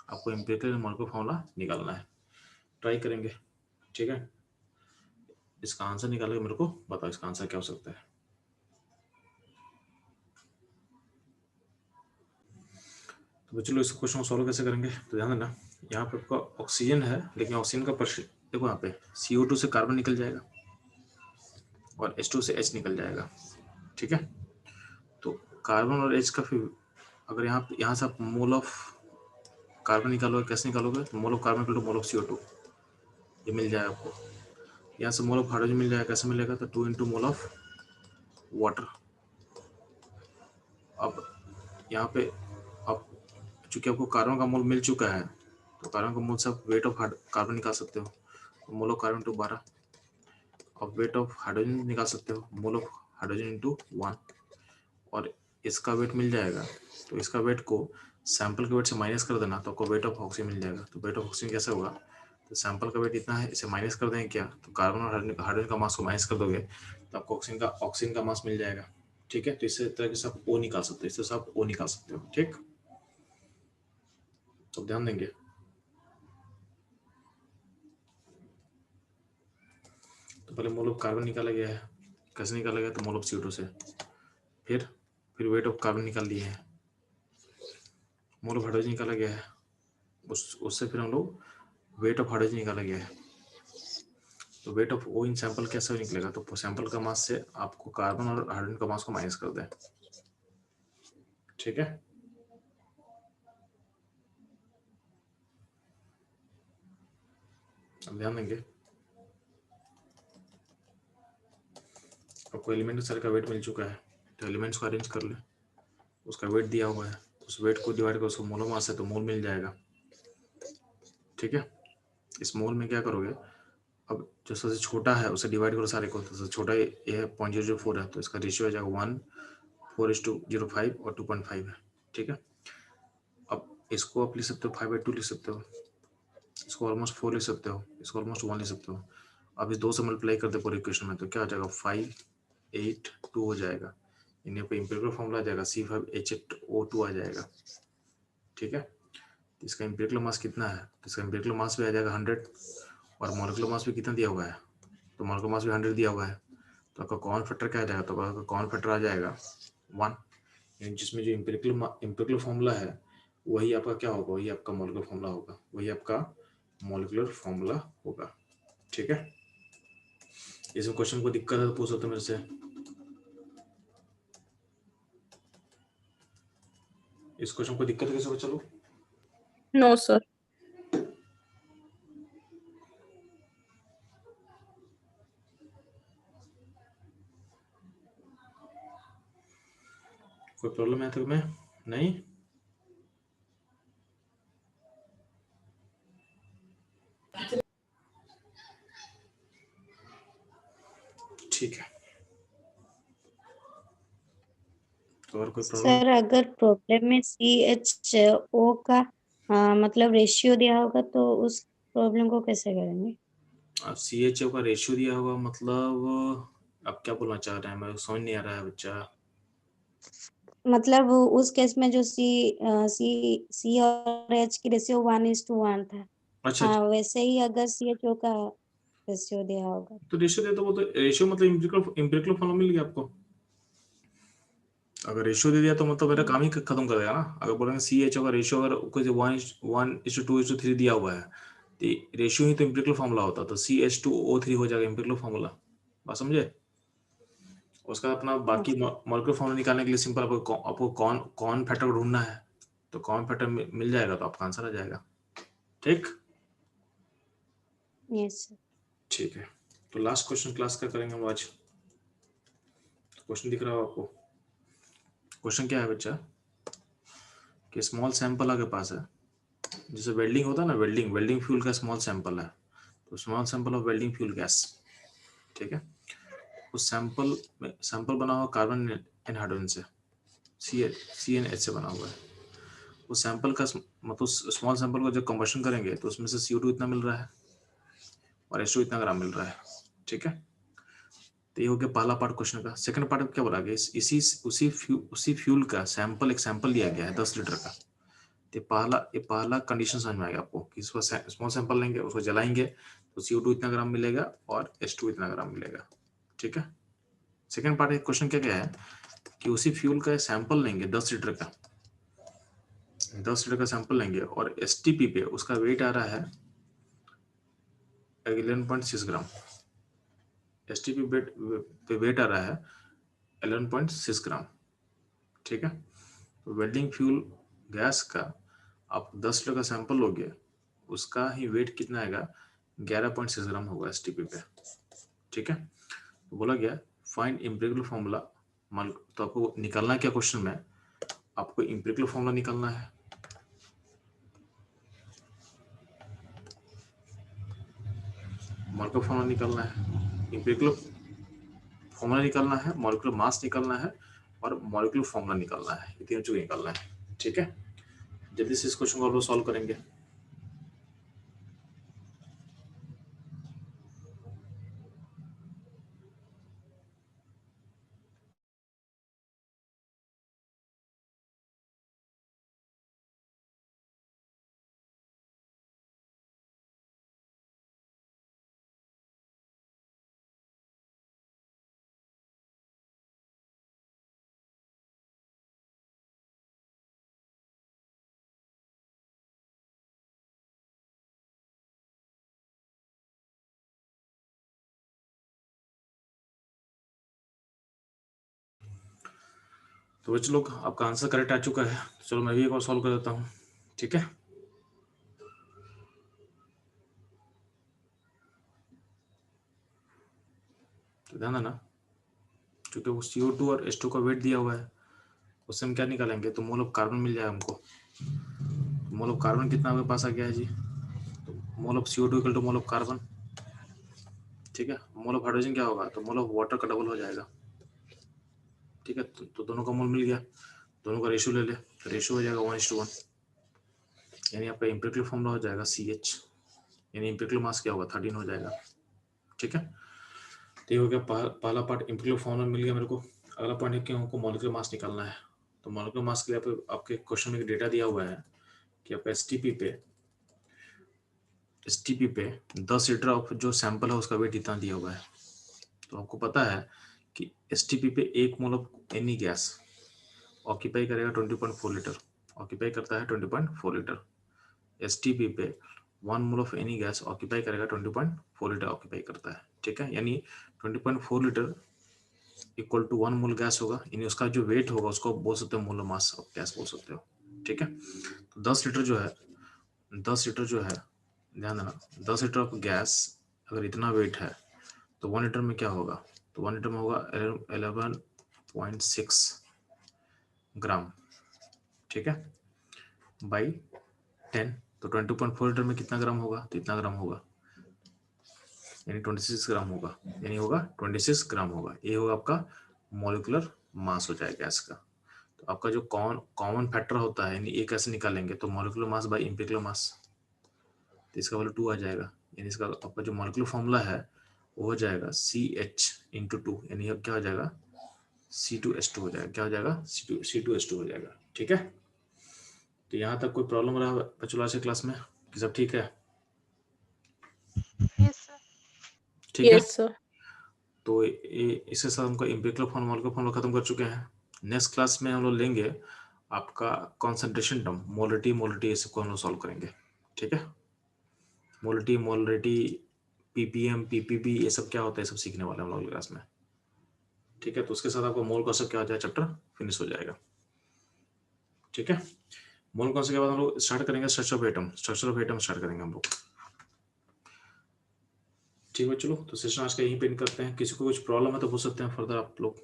आपको एम्पिरिकल मॉलिक्यूलर फॉर्मूला निकालना है। ट्राई करेंगे। ठीक है, इसका आंसर निकाल के मेरे को बताओ इसका आंसर क्या हो सकता है। तो चलो इस क्वेश्चन को सॉल्व कैसे करेंगे, तो ध्यान देना। यहाँ पे आपका ऑक्सीजन है, लेकिन ऑक्सीजन का देखो यहाँ पे CO2 से कार्बन निकल जाएगा और H2 से H निकल जाएगा। ठीक है, तो कार्बन और H का फिर अगर यहाँ से आप मोल ऑफ कार्बन निकालोगे, कैसे निकालोगे, तो mole of carbon to mole of CO2 ये मिल जाएगा आपको। यहाँ से मोल ऑफ हाइड्रोजन मिल जाएगा, कैसे मिलेगा, तो 2 × मोल ऑफ वाटर। अब यहाँ पे आप चूंकि आपको कार्बन का मोल मिल चुका है, तो कार्बन का मोल से आप वेट ऑफ कार्बन निकाल सकते हो, तो मोल ऑफ कार्बन टू 12। और वेट ऑफ हाइड्रोजन निकाल सकते हो, मोल ऑफ हाइड्रोजन × 1। और इसका वेट मिल जाएगा, तो इसका वेट को सैंपल के वेट से माइनस कर देना, तो आपको वेट ऑफ ऑक्सीजन मिल जाएगा। तो वेट ऑफ ऑक्सीजन कैसे होगा, तो सैंपल का वेट इतना है, इसे माइनस कर देंगे क्या, तो कार्बन और हाइड्रोजन का मास को माइनस कर दोगे तो आपको ऑक्सीजन का मास मिल जाएगा। ठीक है, तो इस तरह से आप O निकाल सकते हो, इस तरह से आप O निकाल सकते हो। ठीक, तो ध्यान देंगे। तो पहले मोल ऑफ कार्बन निकाला गया है, कैसे निकाला गया, तो मोल ऑफ CO2 से। फिर वेट ऑफ कार्बन निकाल लिए हैं, मोल ऑफ हाइड्रोजन निकाला गया है, उससे फिर हम लोग वेट ऑफ हाइड्रोजन निकाला गया है। तो weight of O in sample कैसे निकलेगा, तो सैंपल का मास से आपको कार्बन और हाइड्रोजन का मास को माइनस कर दें। ठीक है, अब ध्यान देंगे। आपको एलिमेंट के सारे का वेट मिल चुका है, तो एलिमेंट्स को अरेंज कर ले, उसका वेट दिया हुआ है, उस वेट को डिवाइड कर उसको मोल मास है तो मोल मिल जाएगा। ठीक है, इस मोल में क्या करोगे, अब जो सबसे छोटा है उसे डिवाइड करो सारे को, तो सबसे छोटा ये है 0.004 है, तो इसका रेशियो आ जाएगा 1 4:05 और 2.5 है। ठीक है, अब इसको आप लिख सकते हो 5/2 लिख सकते हो, इसको ऑलमोस्ट 4 लिख सकते हो, इसको ऑलमोस्ट 1 लिख सकते हो। अब इस 2 से मल्टीप्लाई कर दे पूरे इक्वेशन में, तो क्या हो जाएगा 5 8 2 हो जाएगा, इन्हें पे इंपेरिकल फॉर्मूला आ जाएगा C5H8O2 आ जाएगा। ठीक है, इसका इंपेरिकल मास कितना है, तो इसका इंपेरिकल मास भी आ जाएगा 100 और मॉलिक्यूलर मास भी कितना दिया हुआ है, तो मॉलिक्यूलर मास भी 100 दिया हुआ है। तो आपका कॉमन फैक्टर क्या आ जाएगा, तो आपका कॉमन फैक्टर आ जाएगा 1, यानी जिसमें जो इंपेरिकल फॉर्मूला है वही आपका क्या होगा, वही आपका मॉलिक्यूलर फॉर्मूला होगा, वही आपका मॉलिक्यूलर फॉर्मूला होगा। ठीक है, इसमें क्वेश्चन को दिक्कत है तो पूछ सकते मेरे से। इस क्वेश्चन को दिक्कत कैसे हो, चलो No, sir. कोई प्रॉब्लम है तुम्हें? नहीं, ठीक है, तो और कोई प्रॉब्लम? सर अगर प्रॉब्लम में CHO का मतलब रेशियो दिया होगा तो उस प्रॉब्लम को कैसे करेंगे? अब CHO का रेशियो दिया होगा मतलब आप क्या बोलना चाह रहे हैं? मैं समझ नहीं आ रहा है बच्चा। मतलब उस केस में जो C और H की रेशियो 1:1 था। अच्छा हाँ अच्छा, वैसे ही अगर CHO का रेशियो दिया होगा तो रेशियो दे, तो वो तो रेशियो मतलब इम्पिरिकल फॉर्मूला मिल गया आपको। अगर रेशियो दे दिया तो मतलब मेरा काम ही खत्म कर देगा ना। अगर बोलेंगे CHO का रेशियो अगर कुछ 1:2:3 दिया हुआ है तो रेशियो ही तो इम्पिरिकल फॉर्मूला होता, तो CH2O3 हो जाएगा इम्पिरिकल फॉर्मूला। बात समझे? उसका अपना बाकी ओके मॉलिक्यूलर फॉर्मूला निकालने के लिए सिंपल आपको कौन फैक्टर को ढूंढना है, तो कौन फैक्टर मिल जाएगा तो आपका आंसर आ जाएगा। ठीक, यस सर ठीक है। तो लास्ट क्वेश्चन क्लास का करेंगे हम आज। क्वेश्चन दिख रहा हो आपको? क्वेश्चन क्या है बच्चा कि स्मॉल सैंपल आपके पास है, जैसे वेल्डिंग होता है ना, वेल्डिंग फ्यूल का स्मॉल सैंपल है, तो small sample of welding fuel gas. ठीक है, उस सैंपल में सैंपल बना हुआ कार्बन एंड हाइड्रोजन से, CnH से बना हुआ है। उस सैंपल का मतलब स्मॉल सैंपल को जब कंबशन करेंगे तो उसमें से CO2 इतना मिल रहा है और H2 इतना ग्राम मिल रहा है। ठीक है, तो ये हो गया पहला पार्ट क्वेश्चन का। सेकंड पार्ट में क्या बोला गया, उसी फ्यूल का सैंपल, एक सैंपल लिया गया है 10 लीटर का। तो ये पहला कंडीशन समझ में आएगा आपको कि इसको स्मॉल सैंपल लेंगे, उसको जलाएंगे तो CO2 इतना ग्राम मिलेगा और H2 इतना ग्राम मिलेगा। ठीक है, सेकंड पार्ट क्वेश्चन क्या क्या है कि उसी फ्यूल का सैंपल लेंगे 10 लीटर का, 10 लीटर का सैंपल लेंगे और STP पे उसका वेट आ रहा है 11.6 ग्राम। STP पे वेट आ रहा है 11.6 ग्राम। ठीक है, तो वेल्डिंग फ्यूल गैस का आप 10 लीटर का सैंपल लोगे, उसका ही वेट कितना आएगा, 11.6 ग्राम होगा STP पे। ठीक है, तो बोला गया फाइंड इम्पिरिकल फॉर्मूला। तो आपको निकालना क्या क्वेश्चन में, आपको इम्पिरिकल फॉर्मूला निकालना है। मॉलिक्यूलर फॉर्मूला निकालना है, इम्पिरिकल फॉर्मूला निकालना है, मॉलिक्यूलर मास निकालना है और मॉलिक्यूलर फॉर्मूला निकालना है। ये तीनों चीज निकालना है। ठीक है, जल्दी से इस क्वेश्चन को आप लोग सॉल्व करेंगे। तो बच्चे लोग आपका आंसर करेक्ट आ चुका है। चलो मैं भी एक और सॉल्व कर देता हूँ। ठीक है, तो ध्यान देना, क्योंकि वो CO2 और H2 का वेट दिया हुआ है, उससे हम क्या निकालेंगे, तो मोल ऑफ कार्बन मिल जाएगा हमको। मोल ऑफ कार्बन कितना आपके पास आ गया है जी, तो mole of CO2 equal to mole of carbon. ठीक है, मोल ऑफ हाइड्रोजन क्या होगा, तो मोल ऑफ वाटर का डबल हो जाएगा। ठीक है, तो दोनों का मोल मिल गया, दोनों का रेशियो ले ले, रेशियो हो जाएगा 1:1, यानी आपका इम्पिरिकल फॉर्मूला हो जाएगा CH, यानी इम्पिरिकल मास क्या होगा, 13 हो जाएगा। ठीक है, तो ये हो गया पहला पार्ट, इम्पिरिकल फॉर्मूला मिल गया मेरे को। अगला पॉइंट है कि हमको मॉलिक्यूलर मास निकालना है। तो मॉलिक्यूलर मास के लिए आपके क्वेश्चन में डेटा दिया हुआ है कि आपका STP पे 10 लीटर ऑफ जो सैंपल है उसका वेट इतना दिया हुआ है। तो आपको पता है कि STP पे 1 mole of any gas occupy करेगा 20.4 लीटर, ऑक्यूपाई करता है 20.4 लीटर। STP पे 1 mole of any gas occupy करेगा 20.4 लीटर ऑक्यूपाई करता है। ठीक है, यानी 20.4 litre equal to 1 mole gas होगा, यानी उसका जो वेट होगा उसको बोल सकते हो मोलर मास ऑफ गैस बोल सकते हो। ठीक है, तो 10 लीटर जो है ध्यान देना, 10 लीटर ऑफ गैस अगर इतना वेट है तो 1 लीटर में क्या होगा, तो 1 लीटर में होगा 11.6 ग्राम। ठीक है, बाई 10 तो 22.4 लीटर में कितना ग्राम होगा? तो इतना ग्राम होगा, यानी 26 ग्राम होगा, यानी होगा 26 ग्राम होगा। ये होगा आपका मॉलिक्यूलर मास हो जाएगा गैस का। तो आपका जो कॉमन फैक्टर होता है, यानी ये कैसे निकालेंगे? तो मॉलिक्यूलर मास बाय एम्पिरिकल मास, तो इसका वैल्यू 2 आ जाएगा, यानी इसका आपका जो मॉलिक्यूलर फॉर्मूला है वो हो जाएगा CH × 2, यानी अब क्या हो जाएगा? C2H2 हो जाएगा। क्या हो जाएगा? C2H2 हो जाएगा। ठीक है, तो यहाँ तक कोई प्रॉब्लम रहा बच्चों आज के क्लास में कि सब ठीक है? ठीक है, Yes, sir. तो इसके साथ हमको एम्पिरिकल फॉर्मूला खत्म कर चुके हैं। नेक्स्ट क्लास में हम लोग लेंगे आपका कॉन्सेंट्रेशन टर्म, मोलरिटी, ये सबको हम लोग सॉल्व करेंगे। ठीक है, मोलरिटी, ppm, ppb, ये सब क्या होता है, सब सीखने वाले हम लोग क्लास में। ठीक है, तो उसके साथ आपको मोल कॉन्सेप्ट क्या हो जाएगा, चैप्टर फिनिश हो जाएगा। ठीक है, मोल कॉन्सेप्ट के बाद हम लोग स्टार्ट करेंगे स्ट्रक्चर ऑफ एटम स्टार्ट करेंगे हम लोग। ठीक है, चलो तो सेशन आज का यहीं पे एंड करते हैं। किसी को कुछ प्रॉब्लम है तो पूछ सकते हैं फर्दर आप लोग,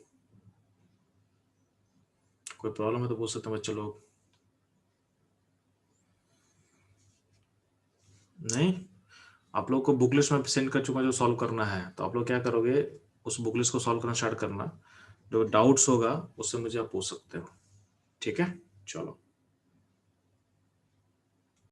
कोई प्रॉब्लम है तो पूछ सकते हैं बच्चे लोग। नहीं, आप लोग को बुकलिस्ट में सेंड कर चुका जो सॉल्व करना है, तो आप लोग क्या करोगे, उस बुकलिस्ट को सॉल्व करना स्टार्ट करना। जो डाउट्स होगा उससे मुझे आप पूछ सकते हो। ठीक है, चलो।